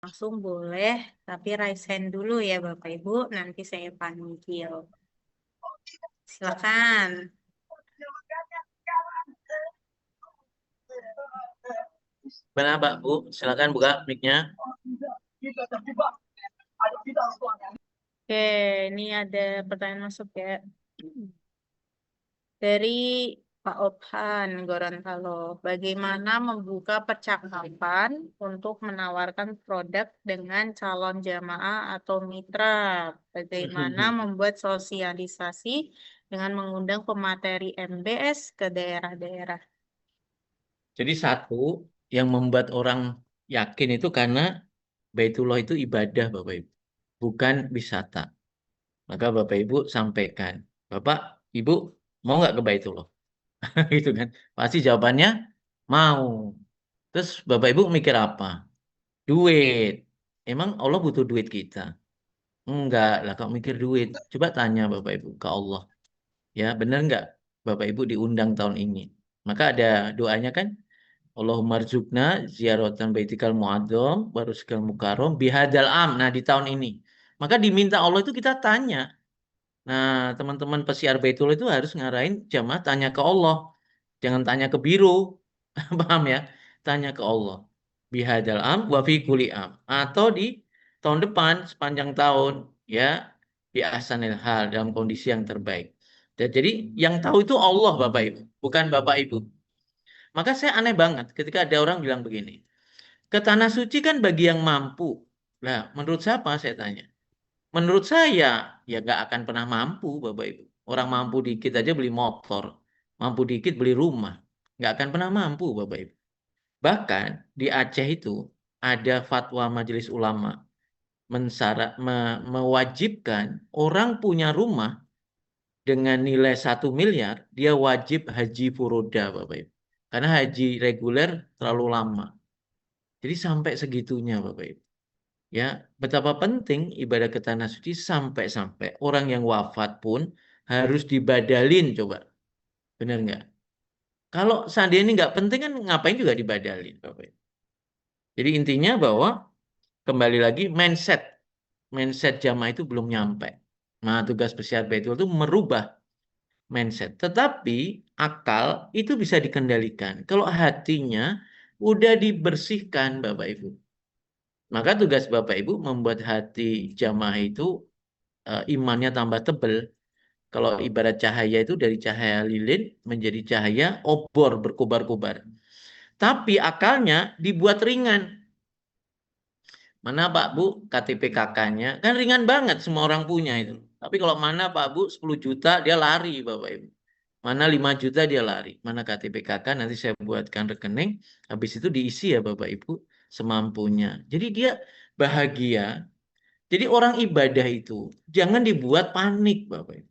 Langsung boleh, tapi raise hand dulu ya Bapak Ibu, nanti saya panggil. Silakan. Benar, Pak, Bu. Silakan buka mic-nya. Oke, ini ada pertanyaan masuk ya. Dari Pak Ophan Gorontalo, bagaimana membuka percakapan untuk menawarkan produk dengan calon jamaah atau mitra? Bagaimana membuat sosialisasi dengan mengundang pemateri MBS ke daerah-daerah? Jadi satu yang membuat orang yakin itu karena Baitullah itu ibadah, Bapak Ibu, bukan wisata. Maka Bapak Ibu sampaikan, Bapak, Ibu mau nggak ke Baitullah? Gitu kan? Pasti jawabannya mau. Terus Bapak Ibu mikir apa? Duit. Emang Allah butuh duit kita? Enggak lah, kok mikir duit. Coba tanya Bapak Ibu ke Allah. Ya, benar nggak Bapak Ibu diundang tahun ini? Maka ada doanya kan? Allahumma rzuqna ziaratan baitikal muadzam barusikal mukarram bihadzal am. Nah, di tahun ini. Maka diminta Allah itu kita tanya. Nah, teman-teman pesiar Baitullah itu harus ngarahin jamaah tanya ke Allah. Jangan tanya ke biro. Paham ya? Tanya ke Allah. Bihadzal am wa fi kulli am. Atau di tahun depan sepanjang tahun ya di ahsanil hal dalam kondisi yang terbaik. Dan jadi yang tahu itu Allah Bapak Ibu, bukan Bapak Ibu. Maka saya aneh banget ketika ada orang bilang begini. Ke tanah suci kan bagi yang mampu. Nah, menurut siapa saya tanya? Menurut saya, ya nggak akan pernah mampu, Bapak Ibu. Orang mampu dikit aja beli motor. Mampu dikit beli rumah. Nggak akan pernah mampu, Bapak Ibu. Bahkan di Aceh itu ada fatwa Majelis Ulama mewajibkan orang punya rumah dengan nilai 1 miliar, dia wajib haji furoda, Bapak Ibu. Karena haji reguler terlalu lama. Jadi sampai segitunya Bapak Ibu. Ya, betapa penting ibadah ke tanah suci sampai-sampai orang yang wafat pun harus dibadalin coba. Benar nggak? Kalau seandainya ini nggak penting kan ngapain juga dibadalin Bapak Ibu. Jadi intinya bahwa kembali lagi mindset jamaah itu belum nyampe. Nah, tugas Peziarah Baitul itu merubah mindset. Tetapi akal itu bisa dikendalikan. Kalau hatinya udah dibersihkan Bapak Ibu. Maka tugas Bapak Ibu membuat hati jamaah itu imannya tambah tebel. Kalau ibarat cahaya itu dari cahaya lilin menjadi cahaya obor berkobar-kobar. Tapi akalnya dibuat ringan. Mana Pak Bu KTP KK-nya? Kan ringan banget semua orang punya itu. Tapi kalau mana Pak Bu 10 juta dia lari Bapak Ibu. Mana 5 juta dia lari. Mana KTP KK nanti saya buatkan rekening. Habis itu diisi ya Bapak Ibu semampunya. Jadi dia bahagia. Jadi orang ibadah itu jangan dibuat panik Bapak Ibu.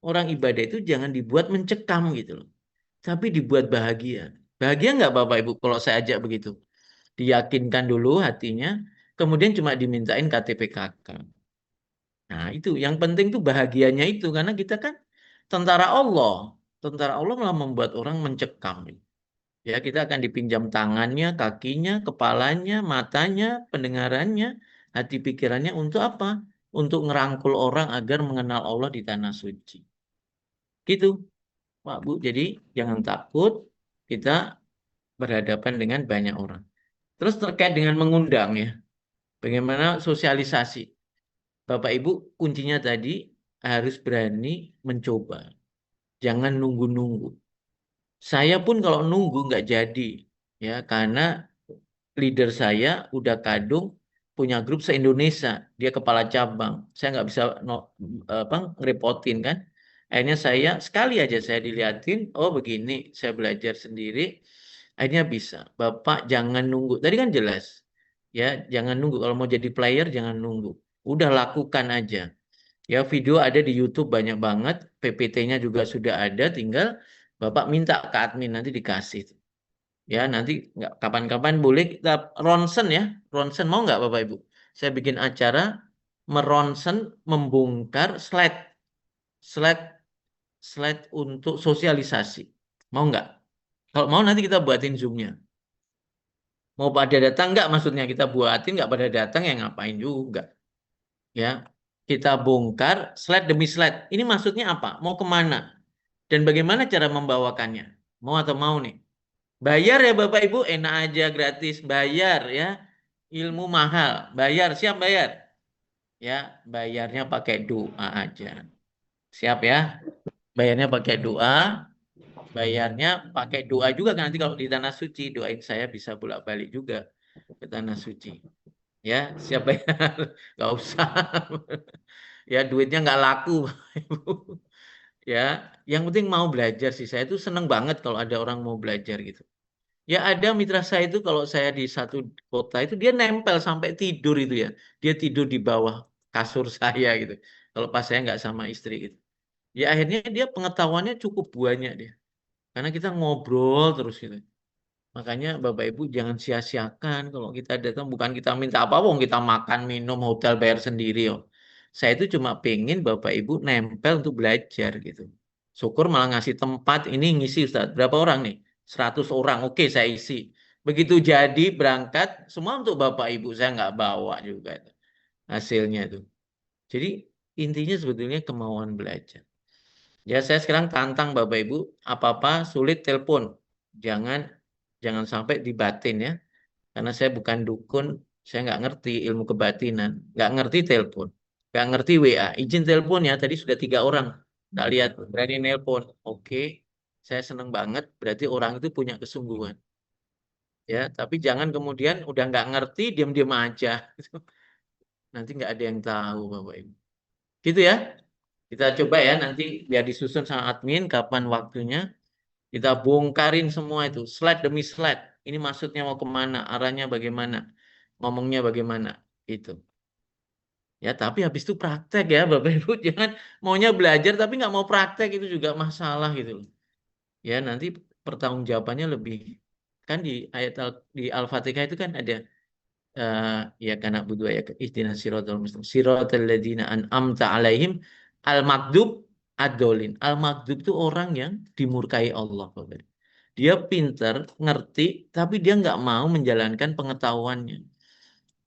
Orang ibadah itu jangan dibuat mencekam gitu loh. Tapi dibuat bahagia. Bahagia nggak Bapak Ibu kalau saya ajak begitu? Diyakinkan dulu hatinya, kemudian cuma dimintain KTP KK. Nah itu yang penting tuh bahagianya itu. Karena kita kan tentara Allah. Tentara Allah malah membuat orang mencekam. Ya kita akan dipinjam tangannya, kakinya, kepalanya, matanya, pendengarannya, hati pikirannya untuk apa? Untuk ngerangkul orang agar mengenal Allah di tanah suci. Gitu, Pak Bu. Jadi jangan takut kita berhadapan dengan banyak orang. Terus terkait dengan mengundang ya, bagaimana sosialisasi. Bapak Ibu kuncinya tadi harus berani mencoba. Jangan nunggu-nunggu. Saya pun kalau nunggu nggak jadi ya karena leader saya udah kadung punya grup se-Indonesia, dia kepala cabang. Saya nggak bisa apa ngerepotin kan. Akhirnya saya sekali aja saya diliatin, oh begini, saya belajar sendiri. Akhirnya bisa. Bapak jangan nunggu. Tadi kan jelas, ya jangan nunggu. Kalau mau jadi player jangan nunggu. Udah lakukan aja. Ya video ada di YouTube banyak banget, PPT-nya juga sudah ada, tinggal Bapak minta ke admin nanti dikasih. Ya, nanti nggak kapan-kapan boleh kita ronsen ya. Ronsen mau nggak Bapak Ibu? Saya bikin acara meronsen membongkar slide slide slide untuk sosialisasi. Mau nggak? Kalau mau nanti kita buatin Zoom-nya. Mau pada datang nggak maksudnya kita buatin nggak pada datang ya ngapain juga ya. Kita bongkar slide demi slide. Ini maksudnya apa? Mau kemana? Dan bagaimana cara membawakannya? Mau atau mau nih? Bayar ya Bapak Ibu, enak aja gratis. Bayar ya. Ilmu mahal. Bayar, siap bayar. Ya, bayarnya pakai doa aja. Siap ya? Bayarnya pakai doa. Bayarnya pakai doa juga kan nanti kalau di tanah suci. Doain saya bisa bolak-balik juga ke tanah suci. Ya, siap bayar. Gak usah. Ya, duitnya nggak laku, Bapak Ibu. Ya, yang penting mau belajar sih. Saya tuh seneng banget kalau ada orang mau belajar gitu. Ya ada mitra saya itu kalau saya di satu kota itu dia nempel sampai tidur itu ya. Dia tidur di bawah kasur saya gitu. Kalau pas saya nggak sama istri gitu. Ya akhirnya dia pengetahuannya cukup banyak dia. Karena kita ngobrol terus gitu. Makanya Bapak Ibu jangan sia-siakan kalau kita datang bukan kita minta apa wong kita makan minum hotel bayar sendiri yo. Saya itu cuma pengen Bapak Ibu nempel untuk belajar gitu. Syukur malah ngasih tempat ini ngisi Ustaz. Berapa orang nih? 100 orang. Oke, saya isi. Begitu jadi berangkat semua untuk Bapak Ibu saya nggak bawa juga itu. Hasilnya itu. Jadi intinya sebetulnya kemauan belajar. Ya saya sekarang tantang Bapak Ibu apa-apa sulit telepon. Jangan jangan sampai dibatin ya. Karena saya bukan dukun, saya nggak ngerti ilmu kebatinan, nggak ngerti telepon, nggak ngerti WA. Izin telepon ya, tadi sudah 3 orang. Tak lihat, berani nelpon. Oke, saya seneng banget, berarti orang itu punya kesungguhan. Ya, tapi jangan kemudian udah nggak ngerti, diam-diam aja. Nanti nggak ada yang tahu, Bapak Ibu. Gitu ya, kita coba ya nanti biar disusun sama admin kapan waktunya. Kita bongkarin semua itu, slide demi slide. Ini maksudnya mau kemana, arahnya bagaimana, ngomongnya bagaimana, itu. Ya, tapi habis itu praktek ya, Bapak Ibu. Jangan maunya belajar tapi nggak mau praktek itu juga masalah gitu loh. Ya, nanti pertanggungjawabannya lebih kan di ayat di Al-Fatihah itu kan ada eh, ya karena butuh ya ihdinas siratal mustaqim siratal ladzina an'amta alaihim al-maghdub ad-dolin. Al-maghdub itu orang yang dimurkai Allah, Bapak Ibu. Dia pinter, ngerti, tapi dia nggak mau menjalankan pengetahuannya.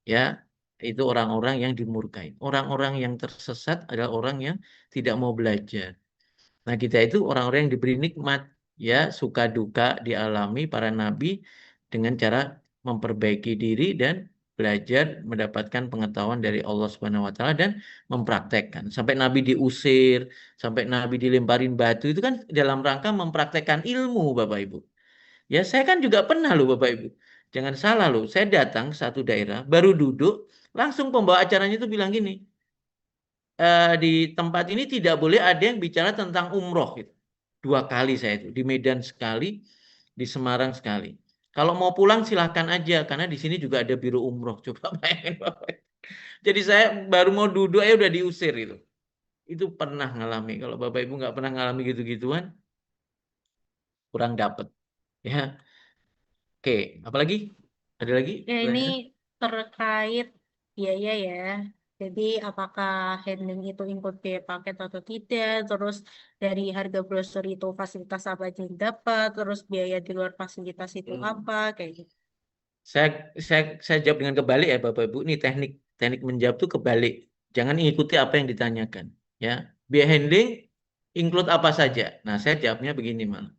Ya, itu orang-orang yang dimurkai. Orang-orang yang tersesat adalah orang yang tidak mau belajar. Nah, kita itu orang-orang yang diberi nikmat, ya, suka duka dialami para nabi dengan cara memperbaiki diri dan belajar mendapatkan pengetahuan dari Allah Subhanahu wa taala dan mempraktekkan. Sampai nabi diusir, sampai nabi dilemparin batu itu kan dalam rangka mempraktekkan ilmu, Bapak Ibu. Ya, saya kan juga pernah loh Bapak Ibu. Jangan salah loh, saya datang ke satu daerah, baru duduk, langsung pembawa acaranya itu bilang gini, di tempat ini tidak boleh ada yang bicara tentang umroh gitu. 2 kali saya itu, di Medan sekali, di Semarang sekali. Kalau mau pulang silahkan aja, karena di sini juga ada biro umroh. Coba bayangin Bapak. Jadi saya baru mau duduk, ya udah diusir itu. Itu pernah ngalami. Kalau Bapak Ibu nggak pernah ngalami gitu-gituan, kurang dapet. Ya, oke. Apalagi? Ada lagi Ya ini pertanyaan? terkait biaya ya. Jadi apakah handling itu include biaya paket atau tidak? Terus dari harga brosur itu fasilitas apa aja yang dapat? Terus biaya di luar fasilitas itu Hmm. apa? Kayak gitu. Saya, saya jawab dengan kebalik ya Bapak Ibu. Ini teknik teknik menjawab tuh kebalik. Jangan ikuti apa yang ditanyakan. Ya, biaya handling include apa saja. Nah, saya jawabnya begini malah.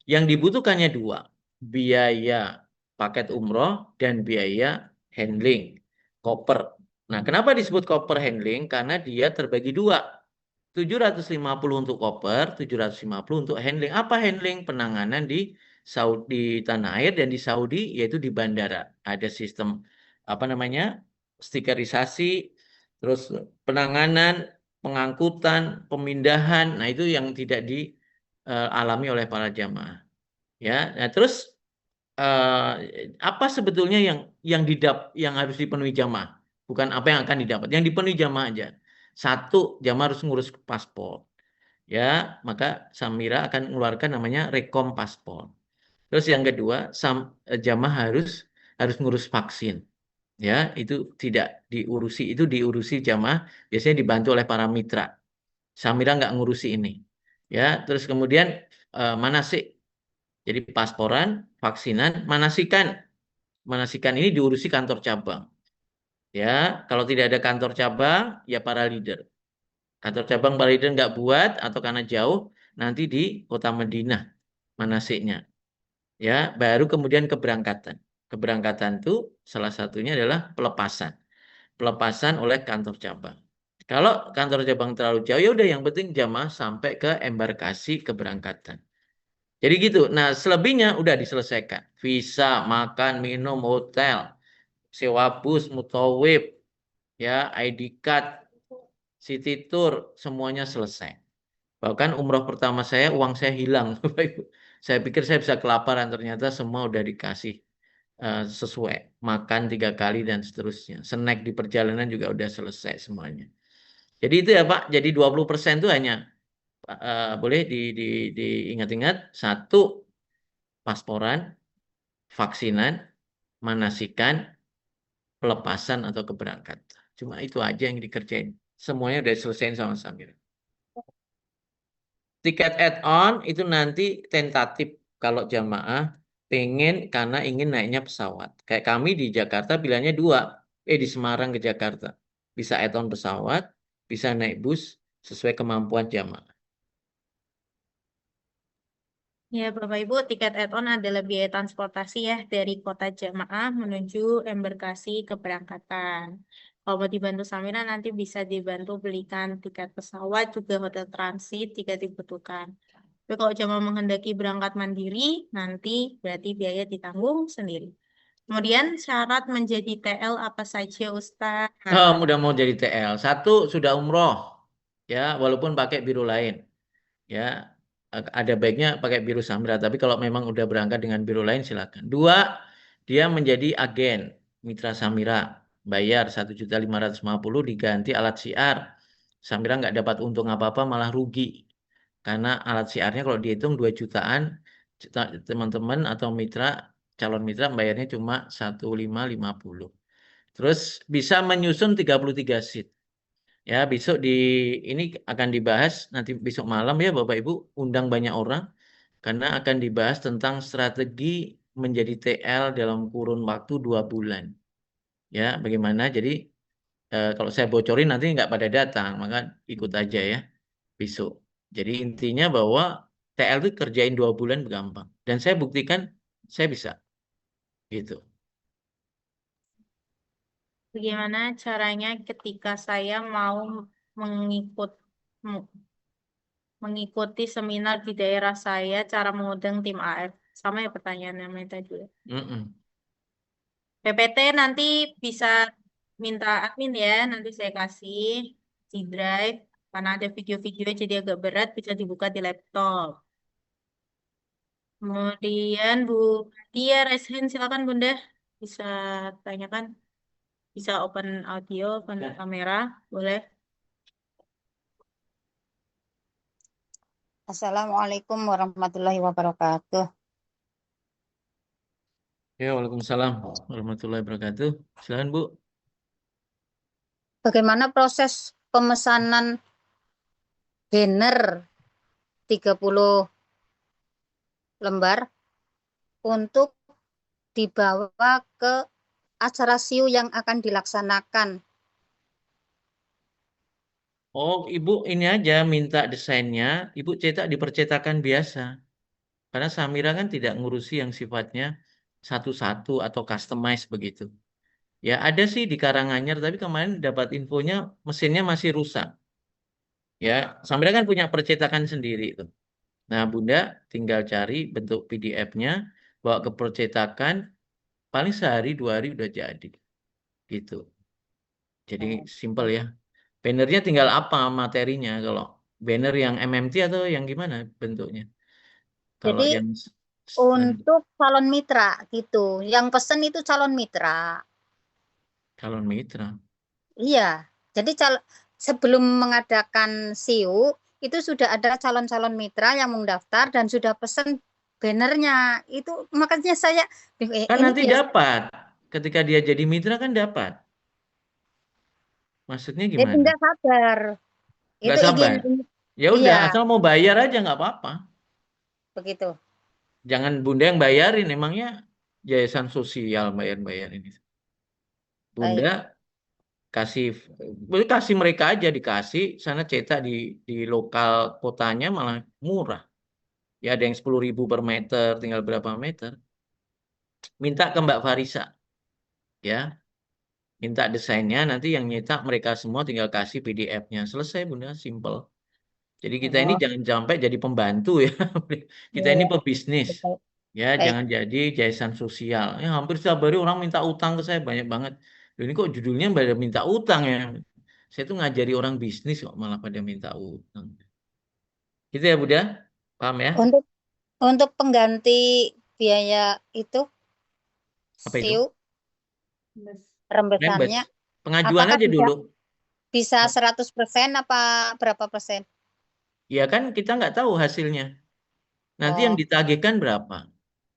Yang dibutuhkannya dua, biaya paket umroh dan biaya handling koper. Nah, kenapa disebut koper handling? Karena dia terbagi dua. 750 untuk koper, 750 untuk handling. Apa handling? Penanganan di Saudi tanah air dan di Saudi yaitu di bandara. Ada sistem apa namanya? Stikerisasi, terus penanganan, pengangkutan, pemindahan. Nah, itu yang tidak dialami oleh para jamaah. Ya, nah terus apa sebetulnya yang harus dipenuhi jamaah? Bukan apa yang akan didapat. Yang dipenuhi jamaah aja. Satu, jamaah harus ngurus paspor. Ya, maka Samira akan mengeluarkan namanya rekom paspor. Terus yang kedua, jamaah harus ngurus vaksin. Ya, itu tidak diurusi, itu diurusi jamaah. Biasanya dibantu oleh para mitra. Samira nggak ngurusi ini. Ya, terus kemudian manasik. Jadi pasporan, vaksinan, manasikan. manasikan ini diurusi kantor cabang. Ya, kalau tidak ada kantor cabang, ya para leader. Kantor cabang para leader nggak buat atau karena jauh, nanti di kota Madinah manasiknya. Ya, baru kemudian keberangkatan. Keberangkatan itu salah satunya adalah pelepasan. Pelepasan oleh kantor cabang. Kalau kantor cabang terlalu jauh, ya udah yang penting jamaah sampai ke embarkasi keberangkatan. Jadi gitu. Nah, selebihnya udah diselesaikan. Visa, makan, minum, hotel, sewa bus, mutawib, ya, ID card, city tour, semuanya selesai. Bahkan umroh pertama saya, uang saya hilang. Bapak Ibu. Saya pikir saya bisa kelaparan, ternyata semua udah dikasih sesuai. Makan 3 kali dan seterusnya. Snack di perjalanan juga udah selesai semuanya. Jadi itu ya Pak, jadi 20% itu hanya boleh diingat-ingat, satu, pasporan, vaksinan, manasikan, pelepasan atau keberangkatan. Cuma itu aja yang dikerjain. Semuanya udah selesaiin sama Samir. Tiket add-on itu nanti tentatif kalau jamaah pengen karena ingin naiknya pesawat. Kayak kami di Jakarta pilihannya dua. Di Semarang ke Jakarta. Bisa add-on pesawat, bisa naik bus sesuai kemampuan jamaah. Ya, Bapak Ibu, tiket add-on adalah biaya transportasi ya dari kota jamaah menuju embarkasi keberangkatan. Kalau mau dibantu Samira nanti bisa dibantu belikan tiket pesawat juga hotel transit jika dibutuhkan. Tapi kalau jamaah menghendaki berangkat mandiri, nanti berarti biaya ditanggung sendiri. Kemudian syarat menjadi TL apa saja, Ustaz? Oh, Nah, udah mau jadi TL. Satu, sudah umroh. Ya, walaupun pakai biru lain. Ya, ada baiknya pakai biru Samra, tapi kalau memang udah berangkat dengan biru lain silakan. Dua, dia menjadi agen Mitra Samira, bayar 1.550.000 diganti alat siar. Samira nggak dapat untung apa-apa, malah rugi. Karena alat siarnya kalau dihitung 2 jutaan, teman-teman atau mitra, calon mitra bayarnya cuma 1.550. Terus bisa menyusun 33 seat. Ya, besok ini akan dibahas nanti besok malam ya Bapak Ibu, undang banyak orang karena akan dibahas tentang strategi menjadi TL dalam kurun waktu 2 bulan. Ya, bagaimana? Jadi kalau saya bocorin nanti nggak pada datang, maka ikut aja ya besok. Jadi intinya bahwa TL itu kerjain 2 bulan gampang. Dan saya buktikan saya bisa gitu. bagaimana caranya ketika saya mau mengikut mengikuti seminar di daerah saya, cara mengundang tim AF. Sama ya pertanyaan namanya tadi, ya. Mm-mm. PPT nanti bisa minta admin ya, nanti saya kasih di drive. Karena ada video-video jadi agak berat, bisa dibuka di laptop. Kemudian Bu Dia, raise hand, silakan Bunda. Bisa tanyakan, bisa open audio, open kamera, boleh. Assalamualaikum warahmatullahi wabarakatuh. Ya, Waalaikumsalam warahmatullahi wabarakatuh. Silakan Bu. Bagaimana proses pemesanan banner 30 lembar untuk dibawa ke acara siu yang akan dilaksanakan? Oh, Ibu ini aja minta desainnya, Ibu cetak di percetakan biasa. Karena Samira kan tidak ngurusi yang sifatnya satu-satu atau customize begitu. Ya ada sih di Karanganyar, tapi kemarin dapat infonya mesinnya masih rusak. Ya, Samira kan punya percetakan sendiri tuh. Nah, Bunda tinggal cari bentuk PDF-nya, bawa ke percetakan, paling sehari 2 hari udah jadi. Gitu. Jadi simple ya. Bannernya tinggal apa materinya kalau banner yang MMT atau yang gimana bentuknya? Kalau Jadi yang untuk calon mitra gitu. Yang pesen itu calon mitra. calon mitra. Iya. Jadi sebelum mengadakan siu itu sudah ada calon-calon mitra yang mendaftar dan sudah pesen bannernya. Itu makanya saya Kan ini nanti biasa. dapat. Ketika dia jadi mitra kan dapat. Maksudnya Jadi gimana? nggak sabar. Nggak Itu sabar. izin. Ya Iya, udah, asal mau bayar aja nggak apa-apa. begitu. Jangan Bunda yang bayarin, emangnya yayasan sosial bayar-bayar ini. Baik. Bunda kasih mereka aja, dikasih sana cetak di lokal kotanya malah murah. Ya ada yang 10.000 per meter, tinggal berapa meter. Minta ke Mbak Farisa, ya. Minta desainnya, nanti yang nyetak mereka semua tinggal kasih PDF-nya. Selesai Bunda, simple. Jadi kita ini Oh, jangan sampai jadi pembantu ya. Kita iya, ini iya. pebisnis. Baik. Ya, Baik. jangan jadi yayasan sosial. Ya, hampir setiap hari orang minta utang ke saya banyak banget. Loh, ini kok judulnya pada minta utang ya. Saya tuh ngajari orang bisnis kok malah pada minta utang. Gitu ya, Bunda? Paham ya? Untuk pengganti biaya itu Apa itu? SIU Mas. Rembes. rembesannya Pengajuan apakah aja dulu. bisa 100% apa berapa persen? Ya kan kita nggak tahu hasilnya. Nanti yang Oh, ditagihkan berapa?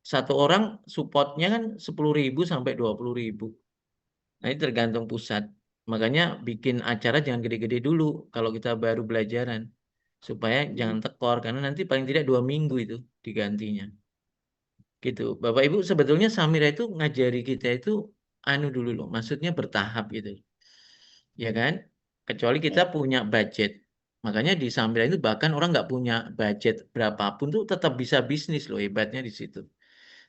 Satu orang supportnya kan 10.000 sampai 20.000. Nah, ini tergantung pusat. Makanya bikin acara jangan gede-gede dulu kalau kita baru belajaran. Supaya jangan tekor, karena nanti paling tidak 2 minggu itu digantinya. Gitu. Bapak Ibu, sebetulnya Samira itu ngajari kita itu anu dulu loh, maksudnya bertahap gitu. Ya kan? Kecuali kita ya. punya budget. Makanya di Samira itu bahkan orang nggak punya budget berapapun tuh tetap bisa bisnis loh, hebatnya di situ.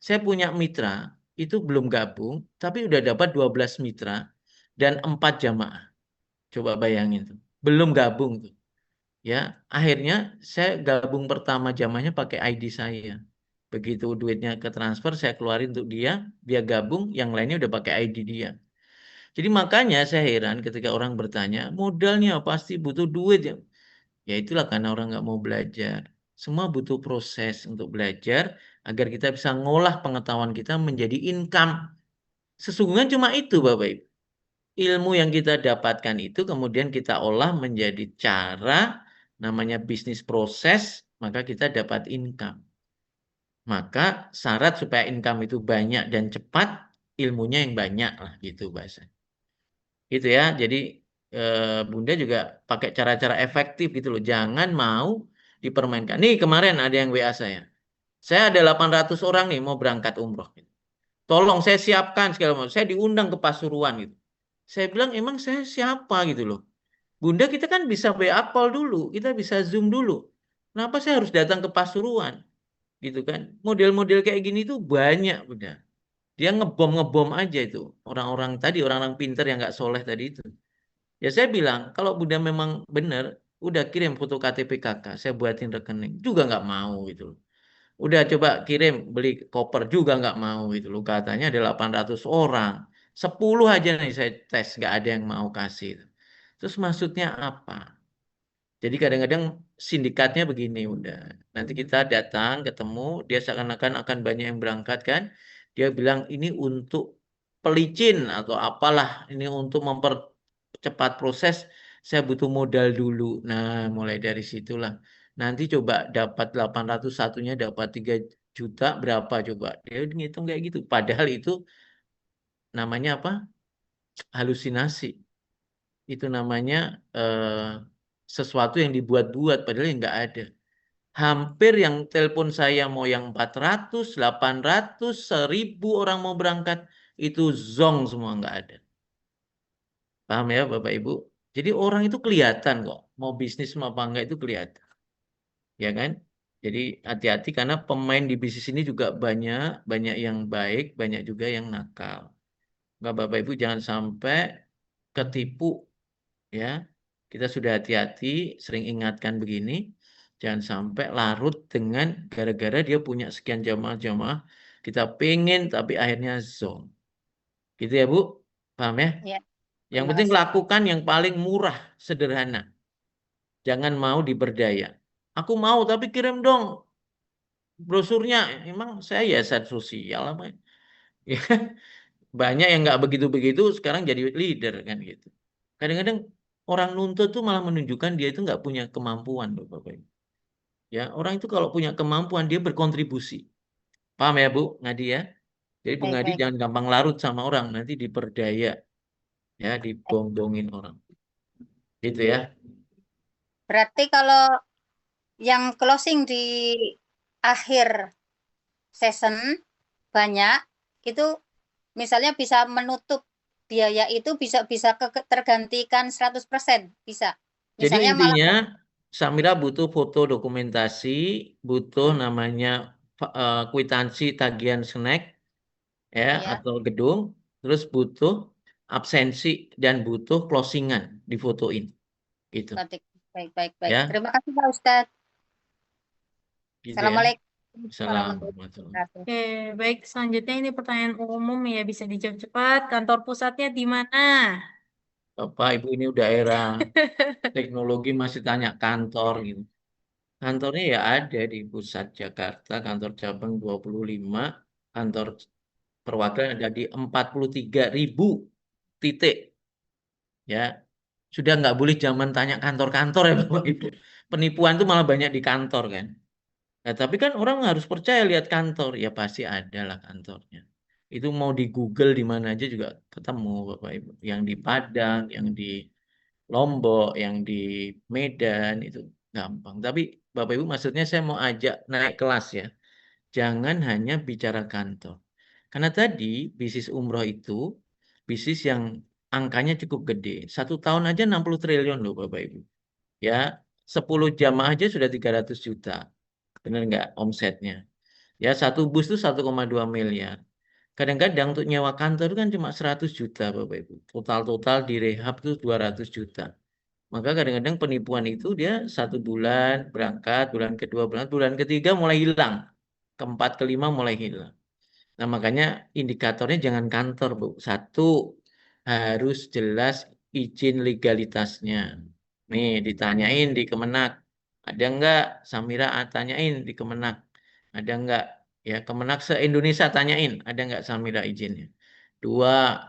Saya punya mitra, itu belum gabung, tapi udah dapat 12 mitra dan 4 jamaah. Coba bayangin tuh. Belum gabung tuh. Ya, akhirnya saya gabung pertama jamaahnya pakai ID saya. Begitu duitnya ke transfer, saya keluarin untuk dia gabung, yang lainnya udah pakai ID dia. Jadi makanya saya heran ketika orang bertanya, modalnya pasti butuh duit ya. Ya itulah karena orang nggak mau belajar. Semua butuh proses untuk belajar agar kita bisa ngolah pengetahuan kita menjadi income. Sesungguhnya cuma itu Bapak Ibu. Ilmu yang kita dapatkan itu kemudian kita olah menjadi cara namanya bisnis proses, maka kita dapat income. Maka syarat supaya income itu banyak dan cepat, ilmunya yang banyak lah gitu bahasa. Gitu ya. Jadi Bunda juga pakai cara-cara efektif gitu loh. Jangan mau dipermainkan. Nih kemarin ada yang WA saya. Saya ada 800 orang nih mau berangkat umroh. Tolong saya siapkan segala macam. Saya diundang ke Pasuruan gitu. Saya bilang emang saya siapa gitu loh. Bunda kita kan bisa WA call dulu, kita bisa Zoom dulu. Kenapa saya harus datang ke Pasuruan? Gitu kan. Model-model kayak gini tuh banyak Bunda. Dia ngebom aja itu. Orang-orang tadi, orang-orang pinter yang nggak soleh tadi itu. Ya saya bilang, kalau Bunda memang benar, udah kirim foto KTP kakak, saya buatin rekening. Juga nggak mau gitu loh. Udah coba kirim beli koper juga nggak mau gitu loh. Katanya ada 800 orang. 10 aja nih saya tes, nggak ada yang mau kasih. Terus maksudnya apa? Jadi kadang-kadang sindikatnya begini udah. Nanti kita datang, ketemu, dia seakan-akan akan banyak yang berangkat kan. Dia bilang ini untuk pelicin atau apalah, ini untuk mempercepat proses, saya butuh modal dulu. Nah, mulai dari situlah. Nanti coba dapat 800 satunya dapat 3 juta berapa coba. Dia ngitung kayak gitu. Padahal itu namanya apa? Halusinasi. Itu namanya sesuatu yang dibuat-buat padahal yang nggak ada. Hampir yang telepon saya mau yang 400, 800, 1.000 orang mau berangkat itu zong semua nggak ada. Paham ya Bapak Ibu? Jadi orang itu kelihatan kok mau bisnis mau apa enggak itu kelihatan. Ya kan? Jadi hati-hati karena pemain di bisnis ini juga banyak, banyak yang baik, banyak juga yang nakal. Nggak Bapak Ibu jangan sampai ketipu ya. Kita sudah hati-hati, sering ingatkan begini, jangan sampai larut dengan gara-gara dia punya sekian jamaah-jamaah, kita pengen tapi akhirnya zong. Gitu ya Bu, paham ya? Ya, Yang penting Mas. lakukan yang paling murah, sederhana. Jangan mau diberdaya. Aku mau tapi kirim dong brosurnya. Emang saya yayasan sosial apa? Ya, banyak yang nggak begitu-begitu sekarang jadi leader kan gitu. Kadang-kadang orang nuntut tuh malah menunjukkan dia itu nggak punya kemampuan, Bapak Ibu. Ya, orang itu kalau punya kemampuan dia berkontribusi. Paham ya, Bu Ngadi ya? Jadi Bu Baik, Ngadi baik. jangan gampang larut sama orang, nanti diperdaya, ya, dibong-bongin orang. Gitu ya. Berarti kalau yang closing di akhir season banyak, itu misalnya bisa menutup biaya itu bisa tergantikan 100%, bisa. Jadi Misalnya malah intinya Samira butuh foto dokumentasi, butuh namanya kwitansi tagihan snack ya ya, atau gedung, terus butuh absensi dan butuh closingan difotoin gitu baik, baik, baik, baik. ya, Terima kasih Pak Ustadz. gitu ya. Assalamualaikum warahmatullahi Assalamualaikum. wabarakatuh. Oke, baik. Selanjutnya ini pertanyaan umum ya, bisa dijawab cepat. Kantor pusatnya di mana? Bapak Ibu ini udah era teknologi masih tanya kantor gitu. Kantornya ya ada di pusat Jakarta, kantor cabang 25, kantor perwakilan ada di 43.000 titik ya. Sudah nggak boleh zaman tanya kantor-kantor ya Bapak Ibu. Penipuan itu malah banyak di kantor kan. Nah, tapi kan orang harus percaya lihat kantor, ya pasti ada lah kantornya. Itu mau di Google di mana aja juga ketemu Bapak Ibu. Yang di Padang, yang di Lombok, yang di Medan itu gampang. Tapi Bapak Ibu maksudnya saya mau ajak naik kelas ya. Jangan hanya bicara kantor. Karena tadi bisnis umroh itu bisnis yang angkanya cukup gede. 1 tahun aja 60 triliun loh Bapak Ibu. Ya, 10 jamaah aja sudah 300 juta. Benar nggak omsetnya? Ya, satu bus itu 1,2 miliar. Kadang-kadang untuk nyewa kantor itu kan cuma 100 juta Bapak Ibu. Total-total di rehab itu 200 juta. Maka kadang-kadang penipuan itu dia 1 bulan berangkat, bulan kedua berangkat, bulan ketiga mulai hilang. Keempat, kelima mulai hilang. Nah, makanya indikatornya jangan kantor, Bu. Satu, harus jelas izin legalitasnya. Nih, ditanyain di Kemenak. Ada enggak? Samira tanyain di Kemenak. Ada enggak? Ya, Kemenak se-Indonesia tanyain. Ada enggak Samira izinnya? Dua,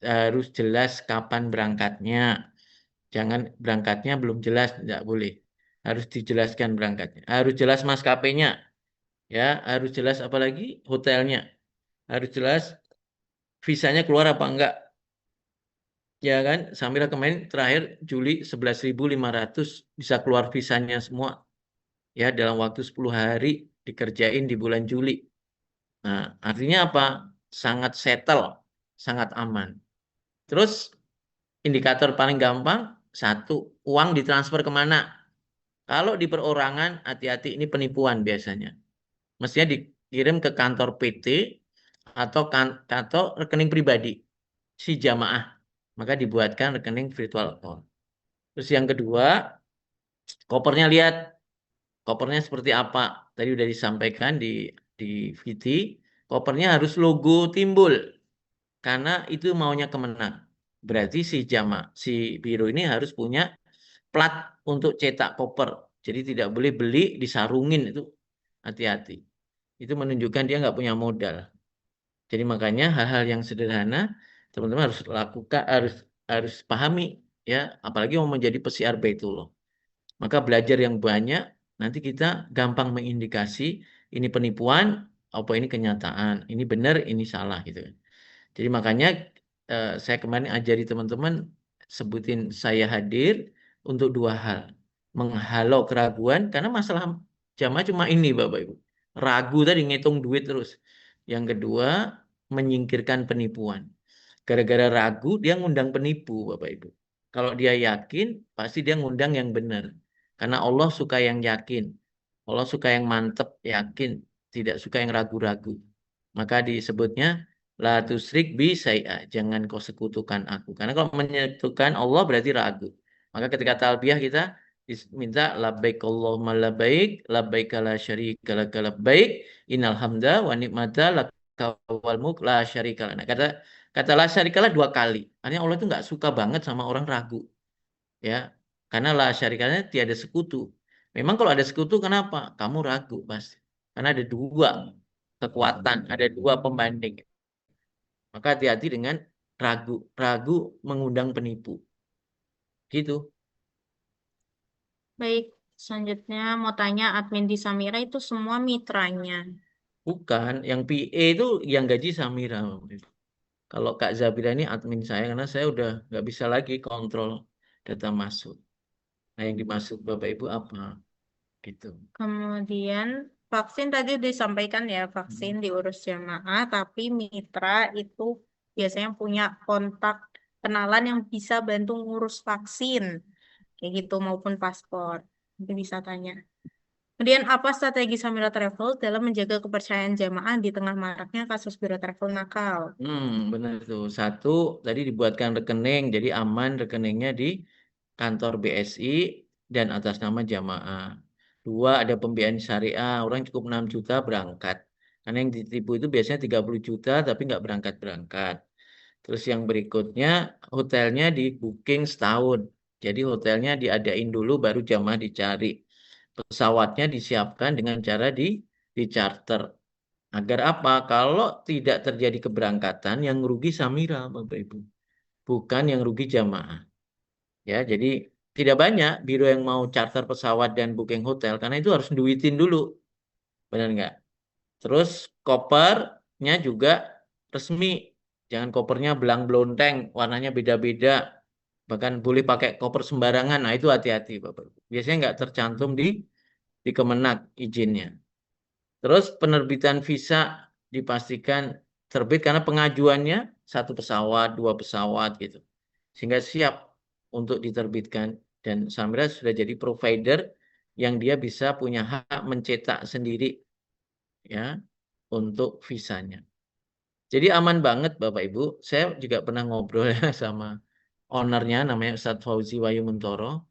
harus jelas kapan berangkatnya. Jangan berangkatnya belum jelas, tidak boleh. Harus dijelaskan berangkatnya. Harus jelas maskapainya. Ya, harus jelas apalagi hotelnya. Harus jelas visanya keluar apa enggak. Ya kan, Samira kemarin terakhir Juli 11.500 bisa keluar visanya semua. Ya, dalam waktu 10 hari dikerjain di bulan Juli. Nah, artinya apa? Sangat settle, sangat aman. Terus indikator paling gampang, satu, uang ditransfer kemana? Kalau di perorangan, hati-hati ini penipuan biasanya. Mestinya dikirim ke kantor PT atau rekening pribadi si jamaah. Maka dibuatkan rekening virtual account. Terus yang kedua, kopernya lihat kopernya seperti apa. Tadi udah disampaikan di VT, kopernya harus logo timbul karena itu maunya Kemenang. Berarti si biro ini harus punya plat untuk cetak koper. Jadi tidak boleh beli disarungin itu, hati-hati. Itu menunjukkan dia nggak punya modal. Jadi makanya hal-hal yang sederhana teman-teman harus lakukan, harus pahami ya, apalagi mau menjadi pesiar Baitullah. Maka belajar yang banyak, nanti kita gampang mengindikasi ini penipuan, apa ini kenyataan, ini benar, ini salah gitu. Jadi makanya saya kemarin ajari teman-teman, sebutin saya hadir untuk 2 hal. Menghalau keraguan, karena masalah jamaah cuma ini Bapak Ibu. Ragu tadi ngitung duit terus. Yang kedua, menyingkirkan penipuan. Gara-gara ragu, dia ngundang penipu Bapak Ibu. Kalau dia yakin, pasti dia ngundang yang benar. Karena Allah suka yang yakin. Allah suka yang mantep, yakin. Tidak suka yang ragu-ragu. Maka disebutnya la tusrik bi saya, jangan kau sekutukan aku. Karena kalau menyekutukan Allah berarti ragu. Maka ketika talbiyah kita minta labbaik Allahumma labbaik la syarika laka labbaik, innal hamda wa ni'mata laka wal mulk la syarika lak. Nah, kata la syarika lak 2 kali. Artinya Allah itu nggak suka banget sama orang ragu. Ya, karena la syarika lak tiada sekutu. Memang kalau ada sekutu kenapa? Kamu ragu pasti. Karena ada 2 kekuatan, ada 2 pembanding. Maka hati-hati dengan ragu. Ragu mengundang penipu. Gitu. Baik, selanjutnya mau tanya admin di Samira itu semua mitranya. Bukan, yang PA itu yang gaji Samira. Kalau Kak Zabira ini admin saya, karena saya udah nggak bisa lagi kontrol data masuk. Nah, yang dimaksud Bapak Ibu apa? Gitu. Kemudian vaksin tadi disampaikan ya, vaksin diurus jamaah, tapi mitra itu biasanya punya kontak kenalan yang bisa bantu ngurus vaksin, kayak gitu maupun paspor. Nanti bisa tanya. Kemudian apa strategi Samira Travel dalam menjaga kepercayaan jamaah di tengah maraknya kasus biro travel nakal? Benar tuh. Satu, tadi dibuatkan rekening, jadi aman rekeningnya di kantor BSI dan atas nama jamaah. Dua, ada pembiayaan syariah, orang cukup 6 juta berangkat. Karena yang ditipu itu biasanya 30 juta tapi nggak berangkat-berangkat. Terus yang berikutnya, hotelnya di booking setahun. Jadi hotelnya diadain dulu baru jamaah dicari. Pesawatnya disiapkan dengan cara di charter. Agar apa? Kalau tidak terjadi keberangkatan, yang rugi Samira, Bapak Ibu. Bukan yang rugi jamaah. Ya, jadi tidak banyak biro yang mau charter pesawat dan booking hotel, karena itu harus duitin dulu. Benar nggak? Terus kopernya juga resmi. Jangan kopernya belang-belonteng, warnanya beda-beda. Bahkan boleh pakai koper sembarangan. Nah, itu hati-hati, Bapak Ibu. Biasanya nggak tercantum di Kemenak izinnya. Terus penerbitan visa dipastikan terbit karena pengajuannya satu pesawat, dua pesawat gitu. Sehingga siap untuk diterbitkan. Dan Samira sudah jadi provider yang dia bisa punya hak mencetak sendiri ya untuk visanya. Jadi aman banget Bapak Ibu. Saya juga pernah ngobrol ya sama ownernya namanya Ustadz Fauzi Wayumentoro.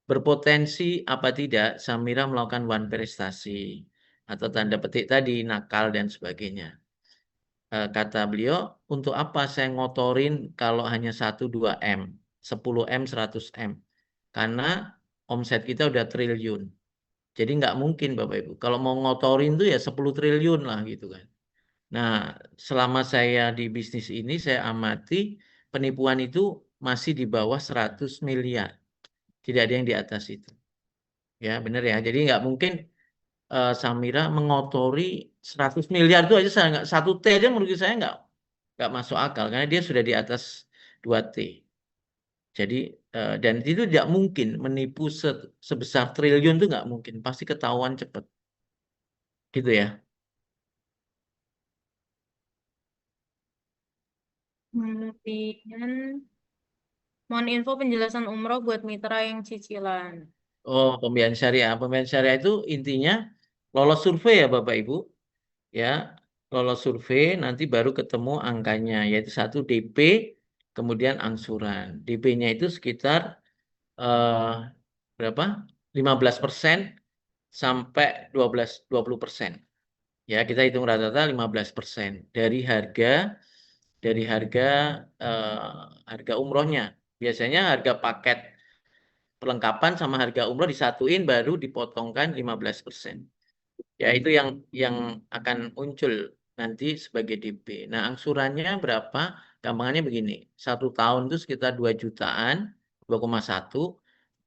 Berpotensi apa tidak Samira melakukan one prestasi atau tanda petik tadi nakal dan sebagainya. Kata beliau, untuk apa saya ngotorin kalau hanya 1-2 M, 10 M, 100 M. Karena omset kita udah triliun. Jadi nggak mungkin Bapak Ibu. Kalau mau ngotorin tuh ya 10 triliun lah gitu kan. Nah, selama saya di bisnis ini saya amati penipuan itu masih di bawah 100 miliar. Tidak ada yang di atas itu. Ya, benar ya. Jadi nggak mungkin Samira mengotori 100 miliar itu aja saya nggak, 1 T aja menurut saya nggak masuk akal karena dia sudah di atas 2 T. Jadi dan itu tidak mungkin menipu sebesar triliun itu nggak mungkin, pasti ketahuan cepat. Gitu ya. Kemudian mohon info penjelasan umroh buat mitra yang cicilan. Oh, pembiayaan syariah. Pembiayaan syariah itu intinya lolos survei ya Bapak Ibu. Ya, lolos survei nanti baru ketemu angkanya yaitu 1 DP kemudian angsuran. DP-nya itu sekitar eh, berapa? 15% sampai 20%. Ya, kita hitung rata-rata 15% dari harga harga umrohnya. Biasanya harga paket perlengkapan sama harga umroh disatuin baru dipotongkan 15%. Ya, itu yang akan muncul nanti sebagai DP. Nah, angsurannya berapa? Gampangannya begini. 1 tahun itu sekitar 2 jutaan, 2,1,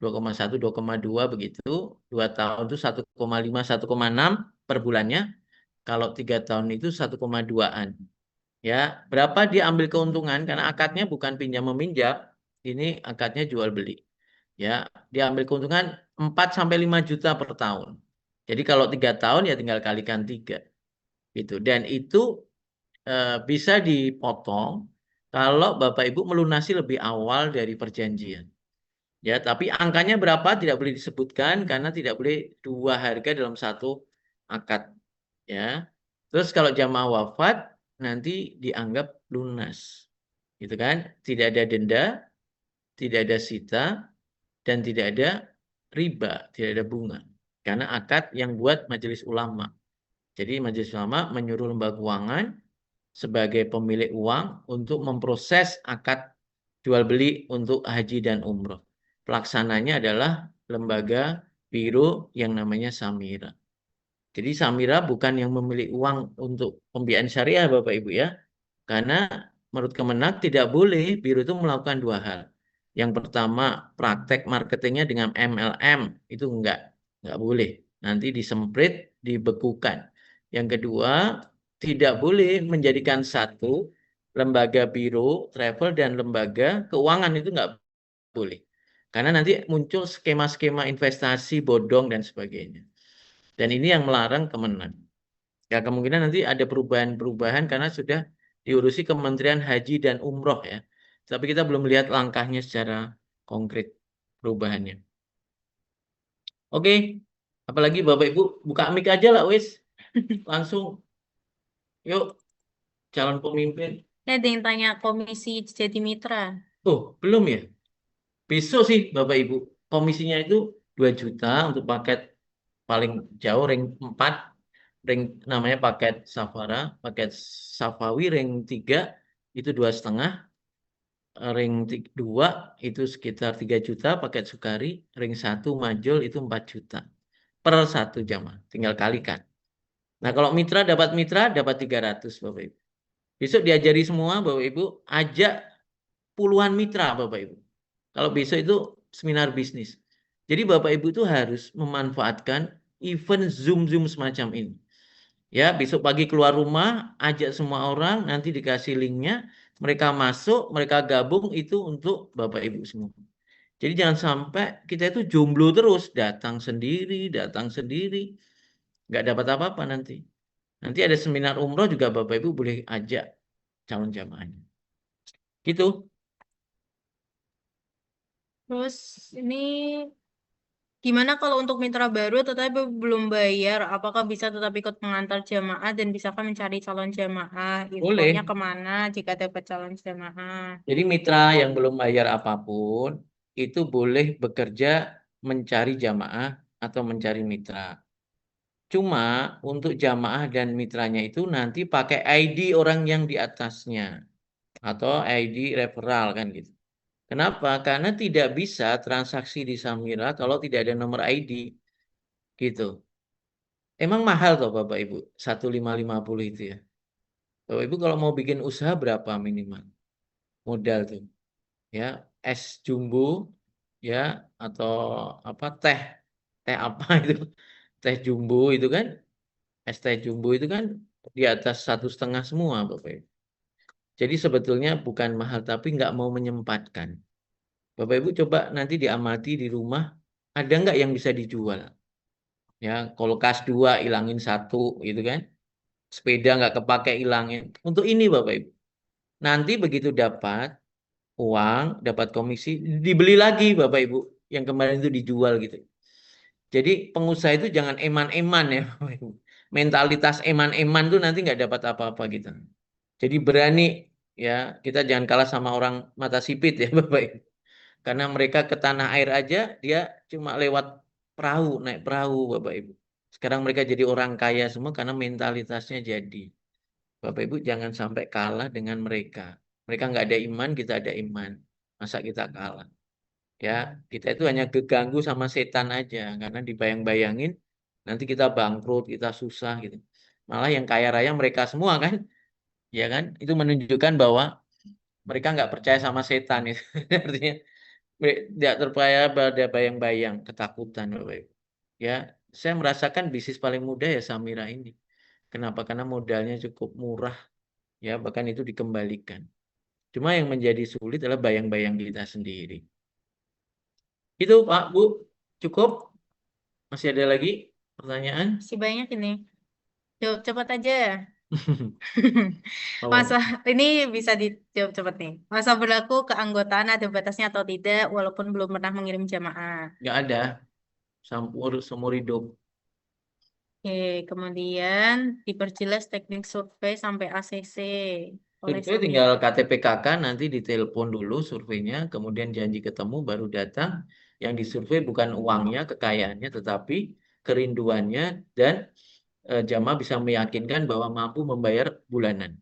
2,1, 2,2 begitu. 2 tahun itu 1,5, 1,6 per bulannya. Kalau 3 tahun itu 1,2-an. Ya, berapa dia ambil keuntungan? Karena akadnya bukan pinjam meminjam, ini akadnya jual beli. Ya, dia ambil keuntungan 4-5 juta per tahun. Jadi kalau 3 tahun ya tinggal kalikan 3 gitu. Dan itu bisa dipotong kalau Bapak Ibu melunasi lebih awal dari perjanjian. Ya, tapi angkanya berapa tidak boleh disebutkan karena tidak boleh 2 harga dalam 1 akad. Ya, terus kalau jamaah wafat nanti dianggap lunas, gitu kan? Tidak ada denda, tidak ada sita, dan tidak ada riba, tidak ada bunga. Karena akad yang buat majelis ulama. Jadi majelis ulama menyuruh lembaga keuangan sebagai pemilik uang untuk memproses akad jual beli untuk haji dan umroh. Pelaksananya adalah lembaga biro yang namanya Samira. Jadi Samira bukan yang memiliki uang untuk pembiayaan syariah Bapak Ibu ya. Karena menurut Kemenak tidak boleh biro itu melakukan 2 hal. Yang pertama praktek marketingnya dengan MLM itu enggak boleh. Nanti disemprit, dibekukan. Yang kedua tidak boleh menjadikan satu lembaga biro travel dan lembaga keuangan itu enggak boleh. Karena nanti muncul skema-skema investasi bodong dan sebagainya. Dan ini yang melarang Kemenang. Ya kemungkinan nanti ada perubahan-perubahan karena sudah diurusi Kementerian Haji dan Umroh ya. Tapi kita belum lihat langkahnya secara konkret perubahannya. Oke, apalagi Bapak Ibu buka mic aja lah wis. Langsung yuk calon pemimpin. Ada yang tanya komisi jadi mitra. Oh, belum ya? Besok sih Bapak Ibu. Komisinya itu 2 juta untuk paket paling jauh ring 4, ring namanya paket Safara, paket Safawi ring 3 itu 2,5, ring 2 itu sekitar 3 juta paket Sukari, ring 1 Majul itu 4 juta per 1 jamaah, tinggal kalikan. Nah, kalau mitra dapat 300 Bapak Ibu. Besok diajari semua Bapak Ibu, ajak puluhan mitra Bapak Ibu. Kalau besok itu seminar bisnis. Jadi Bapak Ibu itu harus memanfaatkan event Zoom semacam ini. Ya, besok pagi keluar rumah, ajak semua orang, nanti dikasih linknya, mereka masuk, mereka gabung itu untuk Bapak Ibu semua. Jadi jangan sampai kita itu jomblo terus, datang sendiri, nggak dapat apa-apa nanti. Nanti ada seminar umroh juga Bapak Ibu boleh ajak calon jamaahnya. Gitu. Terus ini gimana kalau untuk mitra baru tetapi belum bayar, apakah bisa tetap ikut mengantar jamaah dan bisakah mencari calon jamaah? Infonya Boleh. kemana jika dapat calon jamaah? Jadi mitra yang belum bayar apapun itu boleh bekerja mencari jamaah atau mencari mitra. Cuma untuk jamaah dan mitranya itu nanti pakai ID orang yang di atasnya atau ID referral kan gitu. Kenapa? Karena tidak bisa transaksi di Samira kalau tidak ada nomor ID gitu. Emang mahal toh Bapak Ibu 1.550 itu ya. Bapak Ibu kalau mau bikin usaha berapa minimal modal tuh? Ya, es jumbo ya atau apa teh apa itu teh jumbo itu kan es teh jumbo itu kan di atas 1,5 semua Bapak Ibu. Jadi sebetulnya bukan mahal tapi nggak mau menyempatkan. Bapak Ibu coba nanti diamati di rumah ada nggak yang bisa dijual. Ya kulkas 2 ilangin 1 gitu kan. Sepeda nggak kepake ilangin. Untuk ini Bapak Ibu. Nanti begitu dapat uang, dapat komisi, dibeli lagi Bapak Ibu. Yang kemarin itu dijual gitu. Jadi pengusaha itu jangan eman-eman ya Bapak Ibu. Mentalitas eman-eman tuh nanti nggak dapat apa-apa gitu. Jadi berani ya, kita jangan kalah sama orang mata sipit ya Bapak Ibu. Karena mereka ke tanah air aja dia cuma lewat perahu, naik perahu Bapak Ibu. Sekarang mereka jadi orang kaya semua karena mentalitasnya jadi. Bapak Ibu jangan sampai kalah dengan mereka. Mereka nggak ada iman, kita ada iman. Masa kita kalah? Ya, kita itu hanya keganggu sama setan aja karena dibayang-bayangin nanti kita bangkrut, kita susah gitu. Malah yang kaya raya mereka semua kan, ya kan? Itu menunjukkan bahwa mereka nggak percaya sama setan itu. Artinya tidak terpercaya pada bayang-bayang, ketakutan Bapak Ibu. Ya, saya merasakan bisnis paling mudah ya Samira ini. Kenapa? Karena modalnya cukup murah, ya bahkan itu dikembalikan. Cuma yang menjadi sulit adalah bayang-bayang kita sendiri. Itu Pak, Bu, cukup? Masih ada lagi pertanyaan? Masih banyak ini. Jawab cepat aja. Oh, Masa ini bisa dijawab cepat nih. Masa berlaku keanggotaan ada batasnya atau tidak walaupun belum pernah mengirim jamaah. nggak ada. Seumur hidup. Oke, kemudian diperjelas teknik survei sampai ACC oleh Survei tinggal Samira. KTPKK nanti ditelepon dulu surveinya, kemudian janji ketemu baru datang. Yang disurvei bukan uangnya, kekayaannya, tetapi kerinduannya dan jamaah bisa meyakinkan bahwa mampu membayar bulanan.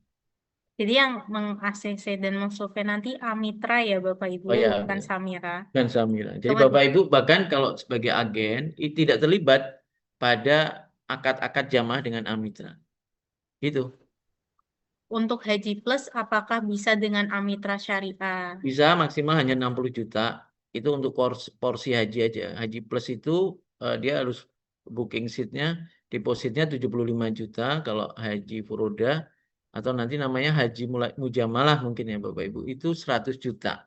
Jadi yang meng-ACC dan mengsurvei nanti Amitra ya Bapak Ibu, Oh ya, bukan Samira. dan Samira. Jadi Bapak Kemudian Ibu bahkan kalau sebagai agen tidak terlibat pada akad-akad jamaah dengan Amitra. Gitu. untuk Haji Plus apakah bisa dengan Amitra Syariah? Bisa maksimal hanya 60 juta. Itu untuk porsi haji aja. Haji plus itu dia harus booking seatnya, depositnya 75 juta kalau haji furoda atau nanti namanya haji mujamalah mungkin ya Bapak Ibu. Itu 100 juta.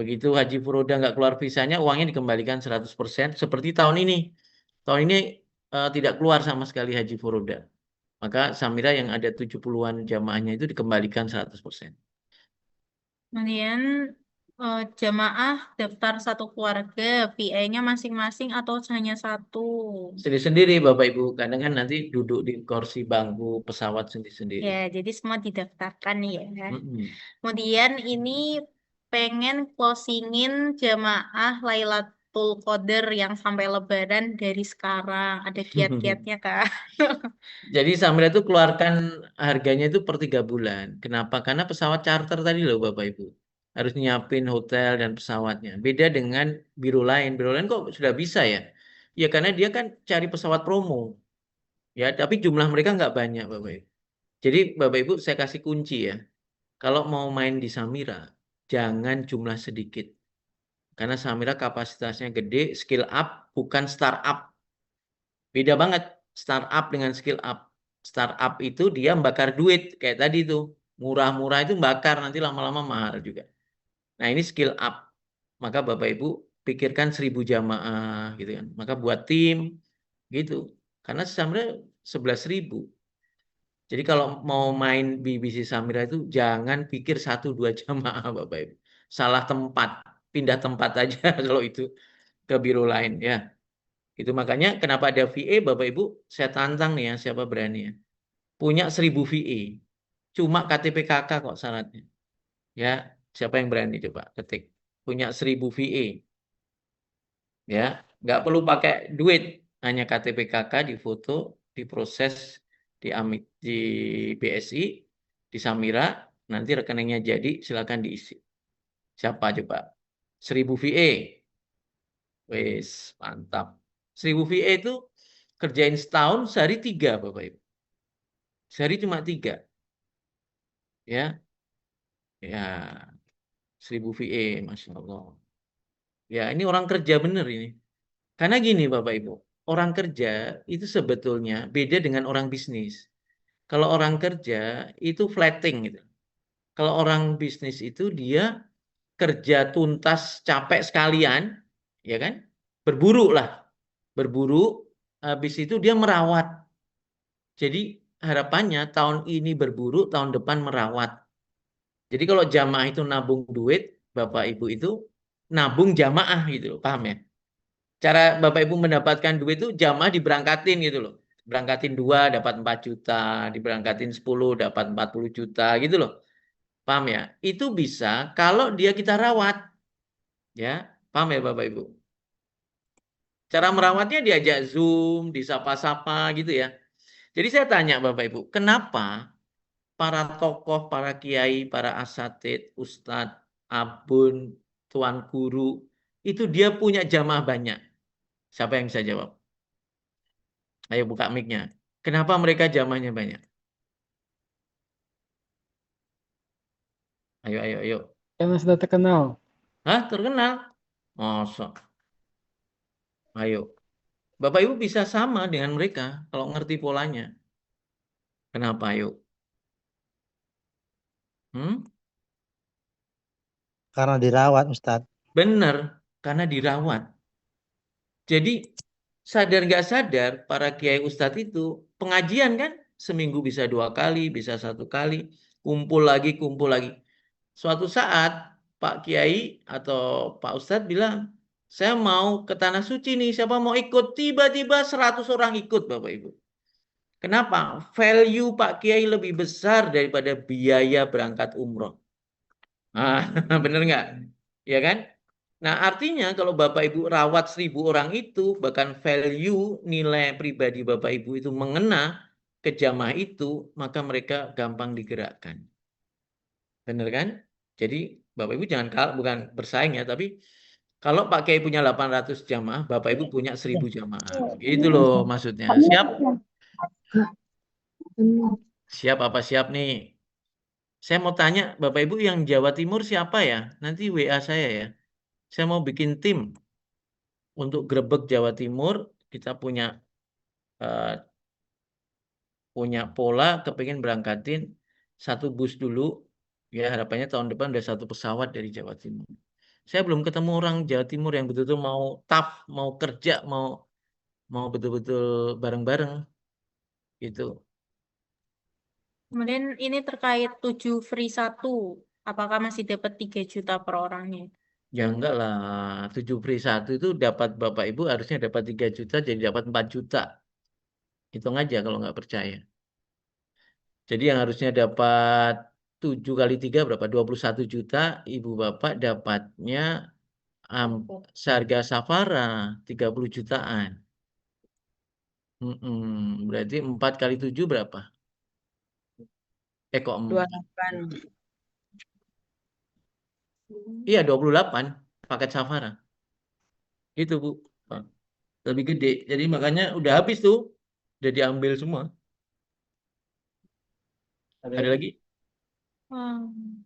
Begitu haji furoda nggak keluar visanya, uangnya dikembalikan 100% seperti tahun ini. Tahun ini tidak keluar sama sekali haji furoda. Maka Samira yang ada 70-an jamaahnya itu dikembalikan 100%. Kemudian jamaah daftar satu keluarga, VA-nya masing-masing atau hanya satu? Sendiri-sendiri Bapak Ibu, kadang kan nanti duduk di kursi bangku pesawat sendiri-sendiri. Ya, jadi semua didaftarkan ya. Mm-mm. Kemudian ini pengen closingin jamaah Lailatul Qadar yang sampai Lebaran dari sekarang. Ada kiat-kiatnya, Kak. Jadi Samira itu keluarkan harganya itu per 3 bulan. Kenapa? Karena pesawat charter tadi loh Bapak Ibu. Harus nyiapin hotel dan pesawatnya. Beda dengan biro lain. Biro lain kok sudah bisa ya? Ya karena dia kan cari pesawat promo. Ya, tapi jumlah mereka nggak banyak Bapak Ibu. Jadi Bapak Ibu saya kasih kunci ya. Kalau mau main di Samira, jangan jumlah sedikit. Karena Samira kapasitasnya gede, skill up, bukan startup. Beda banget startup dengan skill up. Startup itu dia bakar duit kayak tadi tuh. Murah-murah itu bakar nanti lama-lama mahal juga. Nah, ini skill up. Maka Bapak Ibu pikirkan 1.000 jamaah gitu kan. Maka buat tim gitu. Karena Samira 11.000. Jadi kalau mau main BBC Samira itu jangan pikir 1-2 jamaah Bapak Ibu. Salah tempat, pindah tempat aja kalau itu ke biro lain ya. Itu makanya kenapa ada VA Bapak Ibu, saya tantang nih ya siapa berani ya. Punya 1.000 VA. Cuma KTP KK kok syaratnya. Ya, siapa yang berani coba ketik. Punya 1.000 VA. Ya, nggak perlu pakai duit. Hanya KTP KK difoto, diproses di BSI, di Samira, nanti rekeningnya jadi silakan diisi. Siapa coba? 1.000 VA. Wes, mantap. 1.000 VA itu kerjain setahun sehari 3 Bapak Ibu. Sehari cuma 3. Ya, ya 1.000 VA, Masya Allah. Ya, ini orang kerja bener ini. Karena gini Bapak Ibu, orang kerja itu sebetulnya beda dengan orang bisnis. Kalau orang kerja itu flatting gitu. Kalau orang bisnis itu dia kerja tuntas capek sekalian, ya kan? Berburu lah. Berburu, habis itu dia merawat. Jadi harapannya tahun ini berburu, tahun depan merawat. Jadi kalau jamaah itu nabung duit, Bapak Ibu itu nabung jamaah gitu loh, paham ya? Cara Bapak Ibu mendapatkan duit itu jamaah diberangkatin gitu loh. Berangkatin 2 dapat 4 juta, diberangkatin 10 dapat 40 juta gitu loh. Paham ya? Itu bisa kalau dia kita rawat. Ya, paham ya Bapak Ibu? Cara merawatnya diajak Zoom, disapa-sapa gitu ya. Jadi saya tanya Bapak Ibu, kenapa para tokoh, para kiai, para asatid, ustadz, abun, tuan guru, itu dia punya jamaah banyak? Siapa yang bisa jawab? Ayo buka mic-nya. Kenapa mereka jamaahnya banyak? Ayo, ayo, ayo. Karena sudah terkenal. Hah, terkenal? Masa? Ayo. Bapak Ibu bisa sama dengan mereka kalau ngerti polanya. Kenapa, ayo? Hmm? Karena dirawat, Ustadz. Bener, karena dirawat. Jadi sadar nggak sadar para kiai ustadz itu pengajian kan seminggu bisa 2 kali, bisa 1 kali, kumpul lagi, kumpul lagi. Suatu saat Pak Kiai atau Pak Ustadz bilang, saya mau ke Tanah Suci nih, siapa mau ikut? Tiba-tiba 100 orang ikut Bapak Ibu. Kenapa? Value Pak Kiai lebih besar daripada biaya berangkat umroh. Ah, bener nggak? Ya kan? Nah, artinya kalau Bapak Ibu rawat 1.000 orang itu, bahkan value nilai pribadi Bapak Ibu itu mengena ke jamaah itu, maka mereka gampang digerakkan. Benar kan? Jadi Bapak Ibu jangan kalah, bukan bersaing ya, tapi kalau Pak Kiai punya 800 jamaah, Bapak Ibu punya 1.000 jamaah. Itu loh maksudnya. Siap? Siap apa siap nih? Saya mau tanya, Bapak Ibu yang Jawa Timur siapa ya? Nanti WA saya ya. Saya mau bikin tim untuk Grebek Jawa Timur. Kita eh, punya pola, kepingin berangkatin 1 bus dulu. Ya harapannya tahun depan udah 1 pesawat dari Jawa Timur. Saya belum ketemu orang Jawa Timur yang betul-betul mau tough, mau kerja, mau mau betul-betul bareng-bareng gitu. Kemudian ini terkait 7 free 1. Apakah masih dapat 3 juta per orangnya? Ya enggak lah, 7 free 1 itu dapat Bapak Ibu harusnya dapat 3 juta jadi dapat 4 juta. Hitung aja kalau nggak percaya. Jadi yang harusnya dapat 7 kali 3 berapa? 21 juta, Ibu Bapak dapatnya seharga Safara 30 jutaan. Berarti 4 kali 7 berapa? Kok 28. iya 28 paket Safara. Itu Bu. Lebih gede. Jadi makanya udah habis tuh. Udah diambil semua. Ada lagi? Hmm.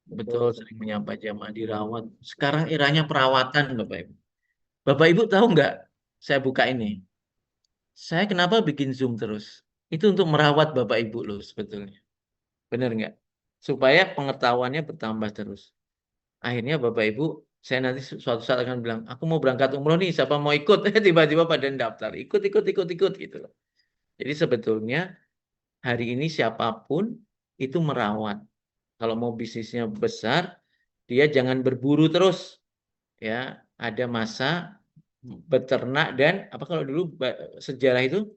Betul, sering menyapa jamaah dirawat. Sekarang eranya perawatan, Bapak Ibu. Bapak Ibu tahu nggak? Saya buka ini. Saya kenapa bikin Zoom terus? Itu untuk merawat Bapak Ibu loh sebetulnya. Benar nggak? Supaya pengetahuannya bertambah terus. Akhirnya Bapak Ibu, saya nanti suatu saat akan bilang, aku mau berangkat umroh nih, siapa mau ikut? Tiba-tiba pada daftar, ikut gitu loh. Jadi sebetulnya hari ini siapapun itu merawat. Kalau mau bisnisnya besar, dia jangan berburu terus. Ya, ada masa beternak dan apa kalau dulu sejarah itu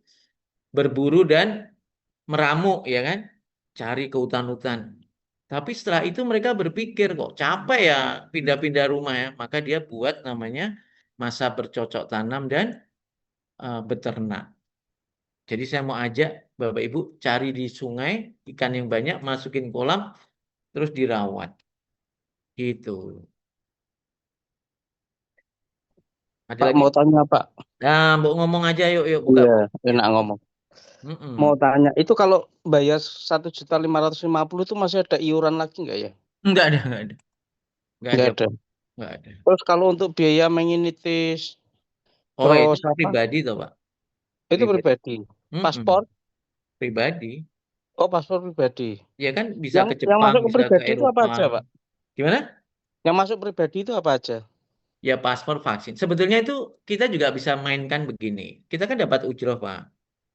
berburu dan meramu, ya kan? Cari ke hutan-hutan. Tapi setelah itu mereka berpikir kok capek ya pindah-pindah rumah ya, maka dia buat namanya masa bercocok tanam dan beternak. Jadi saya mau ajak Bapak Ibu cari di sungai ikan yang banyak, masukin kolam, terus dirawat. Gitu. Ada Pak lagi? mau tanya Pak. Nah, mau ngomong aja yuk buka. Iya, enak ngomong. Mau tanya, itu kalau bayar 1.550.000 itu masih ada iuran lagi nggak ya? Enggak ada, enggak ada. Enggak Nggak ada, ada. enggak ada. Terus kalau untuk biaya menginitis, Oh, itu terus apa? pribadi toh, Pak. Itu pribadi. Mm-mm. Paspor? Pribadi. Oh, paspor pribadi. Ya kan bisa ke Yang Jepang, masuk ke bisa ke pribadi itu apa Eropa. aja, Pak? Gimana? Yang masuk pribadi itu apa aja? Ya paspor, vaksin. Sebetulnya itu kita juga bisa mainkan begini. Kita kan dapat ujroh, Pak.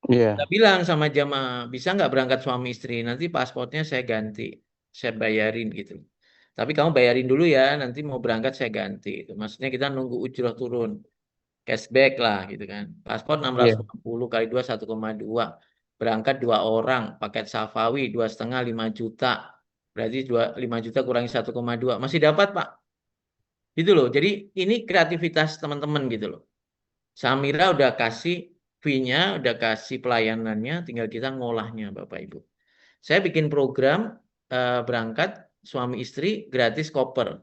Iya. Kita bilang sama jamaah, bisa nggak berangkat suami istri? Nanti pasportnya saya ganti. Saya bayarin gitu. Tapi kamu bayarin dulu ya, nanti mau berangkat saya ganti. Itu. Maksudnya kita nunggu ujroh turun. Cashback lah gitu kan. Paspor Iya. 650 kali 2 1,2. Berangkat 2 orang, paket Safawi 2,5 5 juta. Berarti 5 juta kurangi 1,2. Masih dapat, Pak. Gitu loh. Jadi ini kreativitas teman-teman gitu loh. Samira udah kasih fee-nya, udah kasih pelayanannya, tinggal kita ngolahnya Bapak Ibu. Saya bikin program berangkat suami istri gratis koper.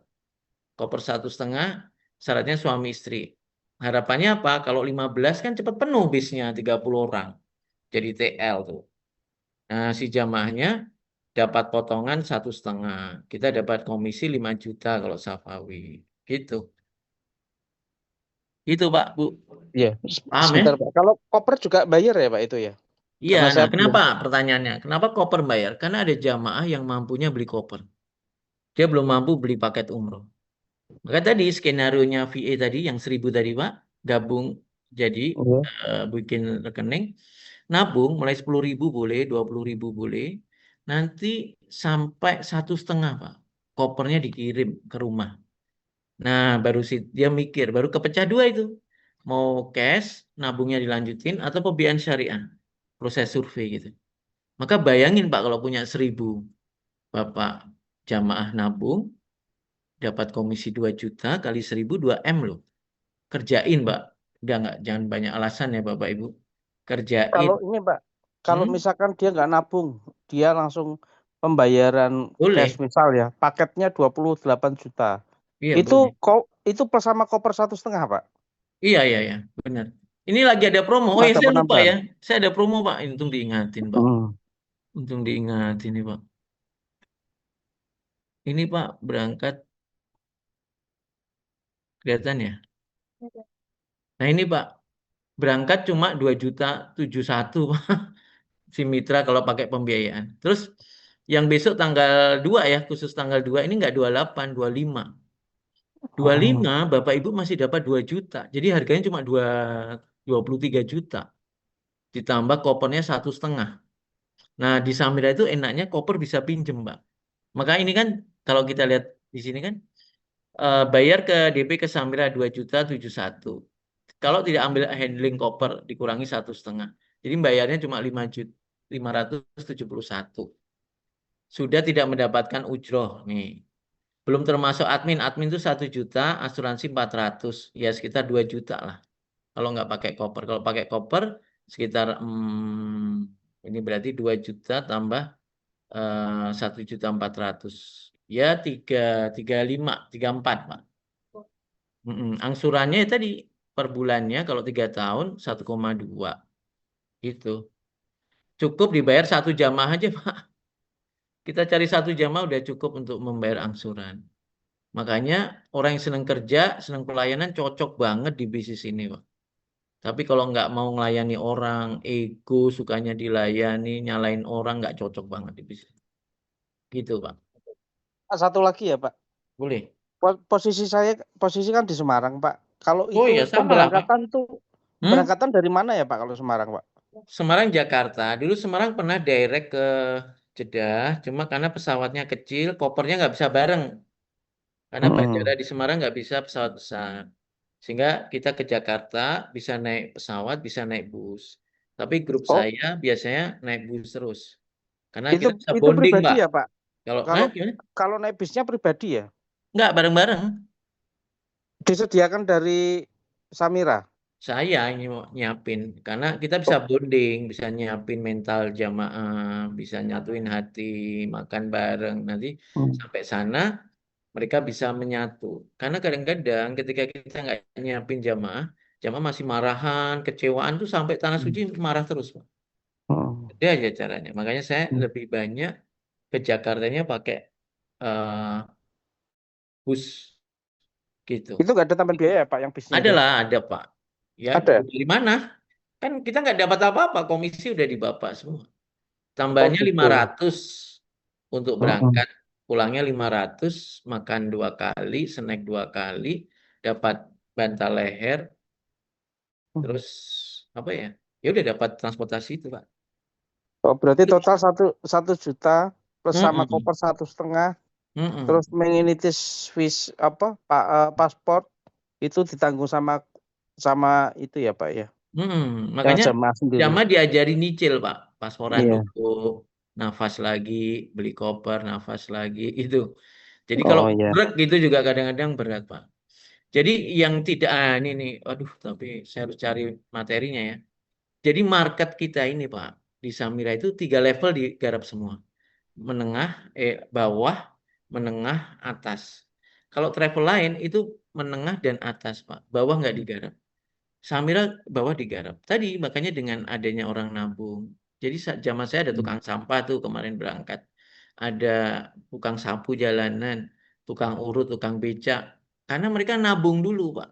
Koper 1,5, syaratnya suami istri. Harapannya apa? Kalau 15 kan cepat penuh bisnya 30 orang. Jadi TL tuh. Nah, si jamaahnya dapat potongan 1,5. Kita dapat komisi 5 juta kalau Safawi. Gitu. Itu Pak, Bu. Iya. Paham ya? Sebentar, Pak. Kalau koper juga bayar ya, Pak, itu ya? Iya, Karena saya nah kenapa pertanyaannya? Kenapa koper bayar? Karena ada jamaah yang mampunya beli koper. Dia belum mampu beli paket umroh. Maka tadi skenario-nya VA tadi yang 1.000 tadi Pak, gabung jadi Iya. bikin rekening, nabung mulai 10.000 boleh, 20.000 boleh, nanti sampai 1,5 Pak, kopernya dikirim ke rumah. Nah baru dia mikir, baru kepecah dua itu, mau cash, nabungnya dilanjutin atau pembiayaan syariah, proses survei gitu. Maka bayangin Pak kalau punya 1.000, Bapak jamaah nabung, dapat komisi 2 juta kali 1.000 2 M loh. Kerjain, Mbak. Udah nggak, jangan banyak alasan ya Bapak Ibu. Kerjain. Kalau ini, Pak, kalau misalkan dia nggak nabung, dia langsung pembayaran Boleh. cash misal ya, paketnya 28 juta. Iya, Itu boleh. itu bersama koper 1,5, Pak. Iya, benar. Ini lagi ada promo. Oh ya, Ada saya lupa penambahan. ya. Saya ada promo, Pak. Untung diingatin, Pak. Untung diingatin nih, Pak. Ini, Pak, berangkat. Kelihatan ya? Nah, ini, Pak. Berangkat cuma 2,71 Pak. Si mitra kalau pakai pembiayaan. Terus yang besok tanggal 2 ya, khusus tanggal 2 ini nggak 28, 25. 25 Bapak Ibu masih dapat 2 juta. Jadi harganya cuma 23 juta. Ditambah kopernya 1,5. Nah, di Samira itu enaknya koper bisa pinjem, Mbak. Maka ini kan kalau kita lihat di sini kan bayar ke DP ke Samira 2,71 juta. Kalau tidak ambil handling koper dikurangi 1,5. Jadi bayarnya cuma 5,571. Sudah tidak mendapatkan ujroh nih. Belum termasuk admin. Admin itu 1 juta, asuransi 400. Ya sekitar 2 juta lah. Kalau nggak pakai koper. Kalau pakai koper sekitar ini berarti 2 juta tambah 1,4 juta. Ya 3,5, 3,4 Pak. Angsurannya tadi per bulannya kalau 3 tahun 1,2 gitu. Cukup dibayar 1 jamaah aja Pak. Kita cari 1 jamaah udah cukup untuk membayar angsuran. Makanya orang yang senang kerja, senang pelayanan cocok banget di bisnis ini Pak. Tapi kalau nggak mau melayani orang, ego, sukanya dilayani, nyalain orang, nggak cocok banget di bisnis. Gitu Pak. Satu lagi ya Pak. Boleh. Posisi kan di Semarang Pak. Kalau Oh itu ya sama lah Pak. pemberangkatan dari mana ya Pak kalau Semarang Pak? Semarang Jakarta. Dulu Semarang pernah direct ke Jeddah, cuma karena pesawatnya kecil, kopernya nggak bisa bareng. Karena bandara di Semarang nggak bisa pesawat besar. Sehingga kita ke Jakarta bisa naik pesawat, bisa naik bus. Tapi grup Oh, saya biasanya naik bus terus. Karena itu kita bisa itu bonding, pribadi Pak. ya Pak? Kalau Gimana? kalau naik bisnya pribadi ya? Nggak, bareng-bareng. Disediakan dari Samira. Saya ini mau nyiapin. Karena kita bisa bonding, bisa nyiapin mental jamaah, bisa nyatuin hati, makan bareng. Nanti sampai sana mereka bisa menyatu. Karena kadang-kadang ketika kita nggak nyiapin jamaah, jamaah masih marahan, kecewaan tuh sampai tanah suci marah terus, Pak. Ada aja caranya. Makanya saya lebih banyak ke Jakartanya pakai bus gitu. Itu nggak ada tambahan biaya ya Pak yang bisnya itu? Ada Pak. Ya, Ada. dari mana? Kan kita nggak dapat apa-apa, komisi udah di Bapak semua. Tambahnya gitu. 500 untuk berangkat, pulangnya 500, makan 2 kali, snack 2 kali, dapat bantal leher, terus apa ya? Ya udah dapat transportasi itu, Pak. Oh, berarti total 1 juta plus sama Mm-mm. koper 1,5, Mm-mm. terus menginitis paspor itu ditanggung sama itu ya Pak ya? Makanya Jamaah sendiri. jamaah diajari nyicil, Pak. Pasporan Iya. dulu, nafas lagi, beli koper, nafas lagi, itu. Jadi kalau iya. berat gitu juga kadang-kadang berat, Pak. Jadi yang tidak, ini nih, aduh, tapi saya harus cari materinya ya. Jadi market kita ini, Pak, di Samira itu 3 level digarap semua. Menengah, bawah, menengah, atas. Kalau travel lain itu menengah dan atas, Pak. Bawah nggak digarap. Samira bawah digarap. Tadi makanya dengan adanya orang nabung. Jadi zaman saya ada tukang sampah tuh kemarin berangkat. Ada tukang sapu jalanan, tukang urut, tukang becak. Karena mereka nabung dulu, Pak.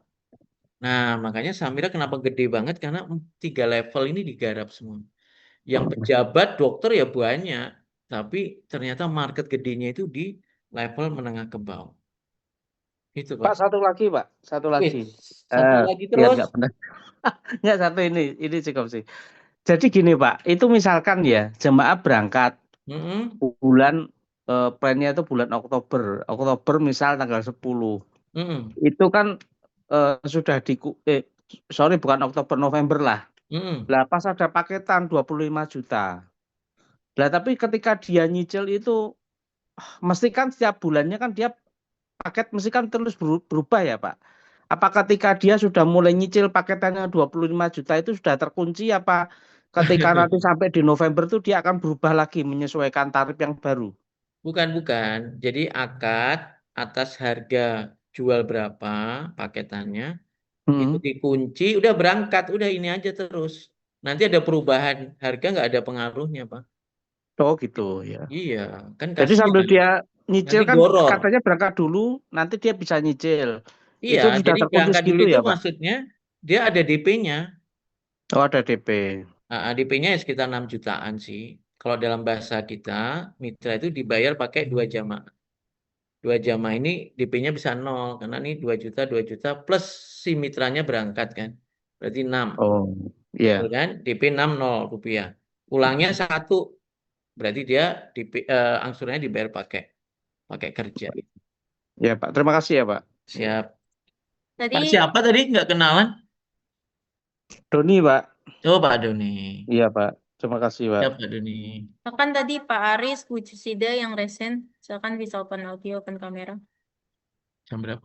Nah, makanya Samira kenapa gede banget? Karena 3 level ini digarap semua. Yang pejabat, dokter ya banyak. Tapi ternyata market gedenya itu di level menengah ke bawah. Itu, Pak. Pak, satu lagi Pak, satu lagi. Satu lagi Biar terus. nggak benar. Nggak, satu ini cukup sih. Jadi gini Pak, itu misalkan ya jemaah berangkat bulan plannya itu bulan Oktober misal tanggal 10. Itu kan sudah bukan Oktober, November lah. Lah pas ada paketan 25 juta. Lah tapi ketika dia nyicil itu mesti kan setiap bulannya kan dia paket mesti kan terus berubah ya Pak. Apa ketika dia sudah mulai nyicil paketannya 25 juta itu sudah terkunci, apa ketika nanti sampai di November itu dia akan berubah lagi menyesuaikan tarif yang baru? Bukan. Jadi akad atas harga jual berapa paketannya, itu dikunci, udah berangkat, udah ini aja terus. Nanti ada perubahan harga nggak ada pengaruhnya, Pak. Oh gitu ya. Iya, kan Jadi sambil kasihan. dia nyicil Nanti kan goror. katanya berangkat dulu, nanti dia bisa nyicil. Iya, Itu sudah jadi terkunci berangkat dulu segitu itu ya Pak? maksudnya dia ada DP-nya. Oh ada DP. DP-nya ya sekitar 6 jutaan sih. Kalau dalam bahasa kita, mitra itu dibayar pakai 2 jamaah. Dua jamaah ini DP-nya bisa 0 karena ini 2 juta plus si mitranya berangkat kan. Berarti 6. Oh, iya. Betul kan? DP 6 0 rupiah. Ulangnya 1. Berarti dia angsurannya dibayar pakai kerja. Ya, Pak. Terima kasih ya, Pak. Siap. Pak Tadi siapa tadi? Nggak kenalan? Doni, Pak. Coba Pak Doni. Iya, Pak. Terima kasih, Pak. Siap Pak Doni. kan tadi Pak Aris Wujusida yang resen, silakan bisa open audio, open kamera. Jam berapa?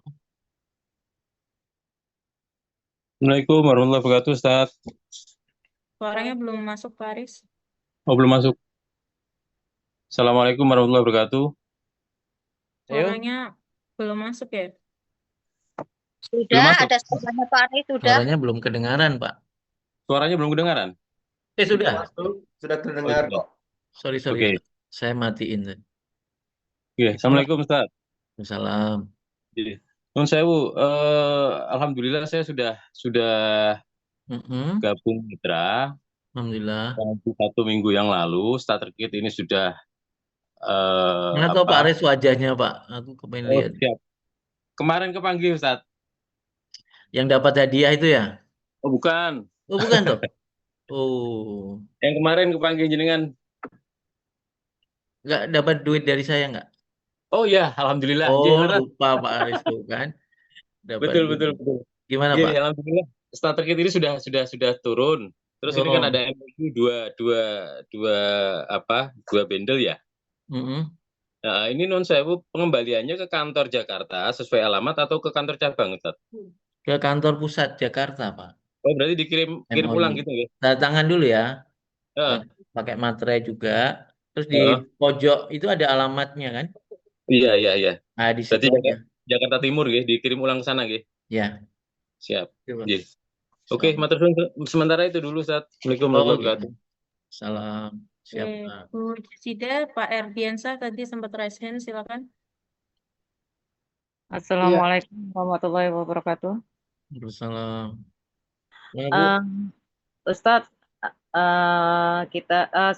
Assalamualaikum warahmatullahi wabarakatuh, Ustaz. Suaranya belum masuk Pak Aris. Oh, belum masuk. Assalamualaikum warahmatullahi wabarakatuh. Ayo. Suaranya belum masuk ya? Belum Sudah masuk. ada suaranya Pak Aris, sudah. Suaranya belum kedengaran Pak. Suaranya belum kedengaran. Sudah. Sudah terdengar sudah. kok. Sorry. Oke. Saya matiin. Oke, Assalamualaikum, Ustaz. Salam. Nun sewu, alhamdulillah saya sudah gabung mitra. Alhamdulillah. 1 minggu yang lalu, starter kit ini sudah Mana tahu Pak Aris wajahnya Pak? Aku kepengen lihat. siap. Kemarin kepanggil, Ustaz. Yang dapat hadiah itu ya? Oh, bukan. Oh bukan toh? Oh, Yang kemarin kepanggil jenengan. nggak dapat duit dari saya nggak? Oh ya, alhamdulillah. Oh Nggih, Ustaz. lupa Pak Aris tuh kan? Dapat Betul, duit. betul. Gimana Nggih, Pak? alhamdulillah. Starter kit ini sudah turun. Terus ini kan Oh. ada MOU dua bundle ya. Nah, ini non sewu pengembaliannya ke kantor Jakarta sesuai alamat atau ke kantor cabang, Ustaz? Ke kantor pusat Jakarta Pak. Oh, berarti dikirim MOU. pulang gitu ya? Tanda tangan dulu ya. Heeh. Pakai materai juga. Terus di pojok itu ada alamatnya kan? Iya. Nah, di Berarti situ aja. Jakarta Timur ya, dikirim ulang ke sana ya. Ya. Siap. Coba. Nggih. Oke, matur suwun sementara itu dulu, Ustaz. Assalamualaikum warahmatullahi wabarakatuh. Salam. Siap Oke, Pak. Bu Jisida, Pak Erdiansa tadi sempat raise hand, silakan. Assalamualaikum warahmatullahi wabarakatuh. Waalaikumsalam. Mana, Bu? Ustadz,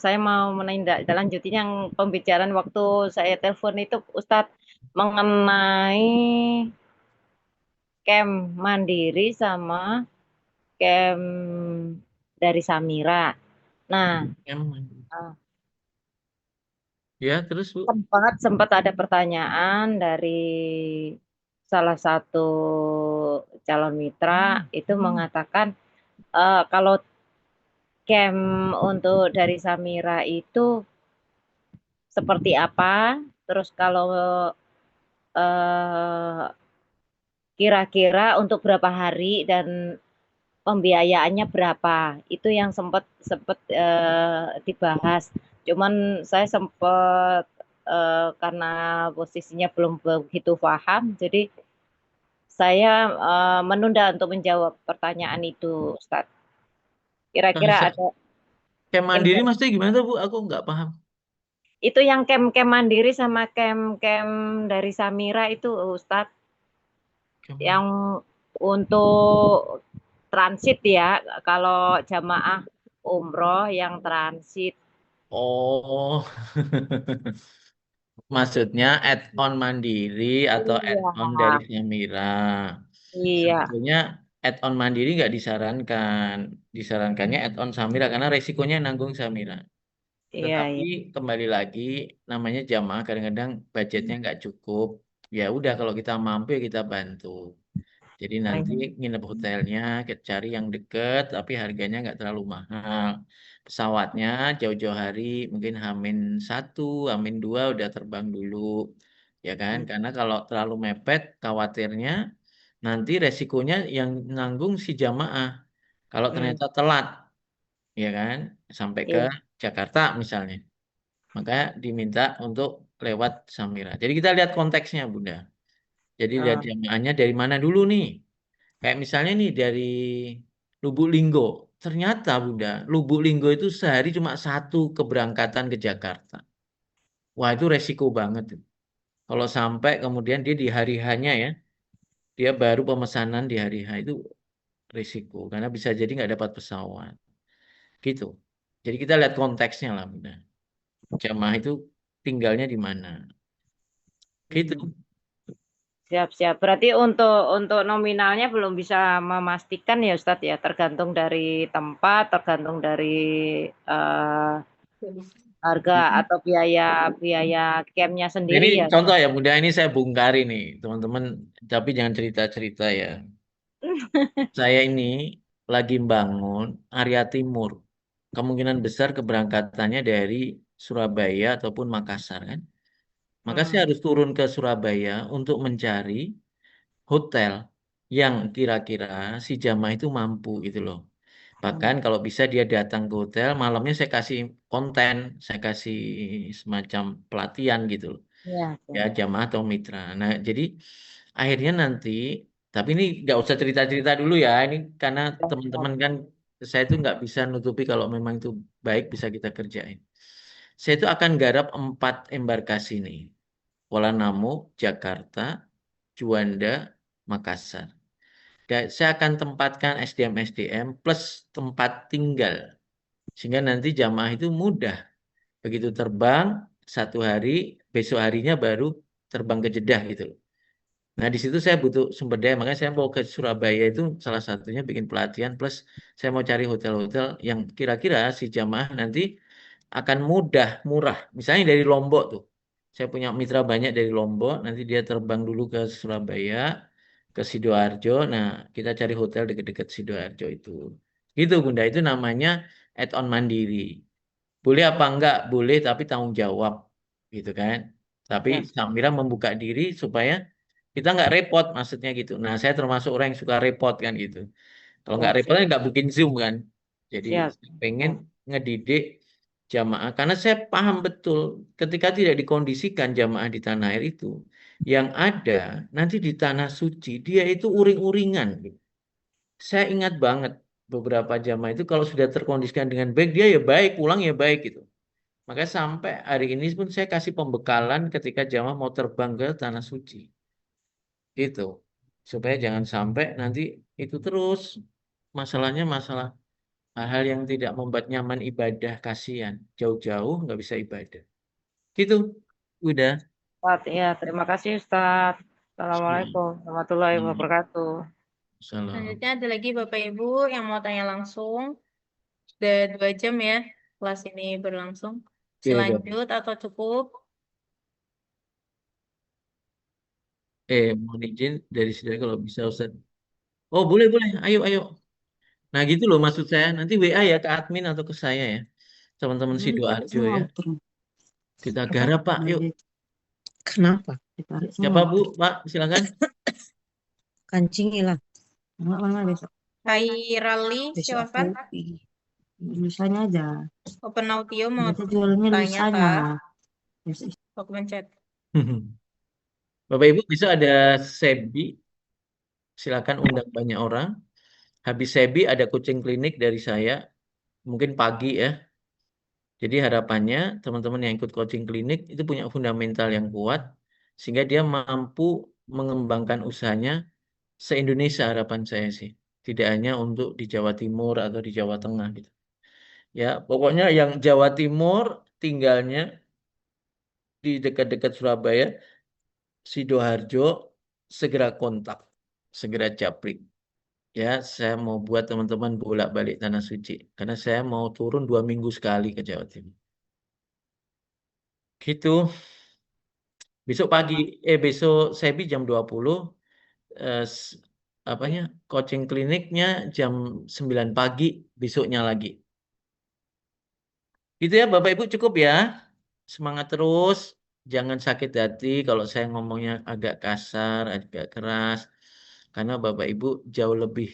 saya mau menindaklanjuti yang pembicaraan waktu saya telepon itu, Ustadz, mengenai camp mandiri sama camp dari Samira. Nah, ya terus Bu. sempat ada pertanyaan dari salah satu calon mitra itu mengatakan kalau camp untuk dari Samira itu seperti apa, terus kalau kira-kira untuk berapa hari dan pembiayaannya berapa, itu yang sempat dibahas. Cuman saya sempat karena posisinya belum begitu paham, jadi saya menunda untuk menjawab pertanyaan itu, Ustaz. Kira-kira ada camp mandiri maksudnya gimana tuh Bu? Aku nggak paham. Itu yang camp mandiri sama camp dari Samira itu, Ustaz. Yang untuk transit ya, kalau jamaah umroh yang transit. Oh, maksudnya add-on mandiri atau add-on dari Samira. Iya. Sebetulnya add-on mandiri nggak disarankan. Disarankannya add-on Samira karena resikonya nanggung Samira. Tetapi kembali lagi namanya jamaah kadang-kadang budgetnya nggak cukup. Ya udah kalau kita mampu ya kita bantu. Jadi nanti nginep hotelnya cari yang deket tapi harganya nggak terlalu mahal. Pesawatnya jauh-jauh hari mungkin H-1, H-2 udah terbang dulu. Ya kan? Karena kalau terlalu mepet khawatirnya nanti resikonya yang nanggung si jamaah. Kalau ternyata telat ya kan sampai ke Jakarta misalnya. Maka diminta untuk lewat Samira. Jadi kita lihat konteksnya Bunda. Jadi lihat jamaahnya dari mana dulu nih. Kayak misalnya nih dari Lubuk Linggo. Ternyata Bunda, Lubuk Linggo itu sehari cuma 1 keberangkatan ke Jakarta. Wah itu resiko banget. Kalau sampai kemudian dia di hari hanya ya, dia baru pemesanan di hari H itu resiko. Karena bisa jadi nggak dapat pesawat. Gitu. Jadi kita lihat konteksnya lah Bunda. Jamaah itu tinggalnya di mana. Gitu. Siap-siap. Berarti untuk nominalnya belum bisa memastikan ya Ustadz ya, tergantung dari tempat, tergantung dari harga atau biaya campnya sendiri Ini ya. contoh ya Bunda, ini saya bongkari nih teman-teman, tapi jangan cerita-cerita ya. Saya ini lagi bangun area timur. Kemungkinan besar keberangkatannya dari Surabaya ataupun Makassar kan. Maka saya harus turun ke Surabaya untuk mencari hotel yang kira-kira si jamaah itu mampu gitu loh. Bahkan kalau bisa dia datang ke hotel, malamnya saya kasih konten, saya kasih semacam pelatihan gitu loh. Ya, Ya jamaah atau mitra. Nah, jadi akhirnya nanti, tapi ini nggak usah cerita-cerita dulu ya, ini karena teman-teman kan saya itu nggak bisa nutupi kalau memang itu baik bisa kita kerjain. Saya itu akan garap 4 embarkasi nih, Kuala Namu, Jakarta, Juanda, Makassar. Dan saya akan tempatkan SDM-SDM plus tempat tinggal, sehingga nanti jamaah itu mudah. Begitu terbang, 1 hari, besok harinya baru terbang ke Jeddah gitu loh. Nah, di situ saya butuh sumber daya, makanya saya mau ke Surabaya itu salah satunya bikin pelatihan, plus saya mau cari hotel-hotel yang kira-kira si jamaah nanti akan mudah, murah. Misalnya dari Lombok tuh, saya punya mitra banyak dari Lombok, nanti dia terbang dulu ke Surabaya, ke Sidoarjo, nah kita cari hotel dekat-dekat Sidoarjo itu. Gitu Bunda, itu namanya add-on mandiri. Boleh apa enggak? Boleh, tapi tanggung jawab, gitu kan. Tapi ya, Samira membuka diri supaya kita nggak repot, maksudnya gitu. Nah, saya termasuk orang yang suka repot kan gitu. Kalau nggak siap, repot, siap, nggak bikin Zoom kan. Jadi siap. saya pengen ngedidik jamaah, karena saya paham betul ketika tidak dikondisikan jamaah di tanah air itu, yang ada nanti di tanah suci dia itu uring-uringan. Gitu. Saya ingat banget beberapa jamaah itu kalau sudah terkondisikan dengan baik, dia ya baik, pulang ya baik gitu. Makanya sampai hari ini pun saya kasih pembekalan ketika jamaah mau terbang ke tanah suci. Itu. Supaya jangan sampai nanti itu terus masalahnya masalah hal-hal yang tidak membuat nyaman ibadah, kasihan. Jauh-jauh nggak bisa ibadah. Gitu. Udah. Ustadz, ya, terima kasih Ustadz. Salam. Assalamualaikum warahmatullahi wabarakatuh. Salam. Selanjutnya ada lagi Bapak Ibu yang mau tanya langsung. Sudah 2 jam ya kelas ini berlangsung. Oke, Bapak. Selanjut atau cukup? Mohon izin dari sini kalau bisa Ustaz. Oh, boleh, boleh. Ayo, ayo. Nah, gitu loh maksud saya. Nanti WA ya ke admin atau ke saya ya. Teman-teman Sidoarjo ya. Kita garap, Pak. Yuk. Kenapa? Siapa, Bu? Pak, silakan. Kancing hilang. Mana besok? Rali, Besok silakan. aku lulusanya aja. Open audio mau Kita jualnya tanya lulusanya. Kak? Dokumen chat. Bapak Ibu bisa ada Sebi. Silakan undang banyak orang. Habis Sebi ada coaching klinik dari saya. Mungkin pagi ya. Jadi harapannya teman-teman yang ikut coaching klinik itu punya fundamental yang kuat. Sehingga dia mampu mengembangkan usahanya se-Indonesia, harapan saya sih. Tidak hanya untuk di Jawa Timur atau di Jawa Tengah gitu. Ya, pokoknya yang Jawa Timur tinggalnya di dekat-dekat Surabaya, Sidoarjo, segera kontak, segera japrik. Ya, saya mau buat teman-teman bolak-balik Tanah Suci. Karena saya mau turun 2 minggu sekali ke Jawa Timur. Gitu. Besok pagi, besok Sebi jam 20, apanya, coaching kliniknya jam 9 pagi, besoknya lagi. Gitu ya Bapak Ibu, cukup ya. Semangat terus. Jangan sakit hati kalau saya ngomongnya agak kasar, agak keras. Karena Bapak Ibu jauh lebih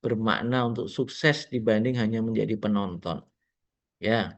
bermakna untuk sukses dibanding hanya menjadi penonton. Ya.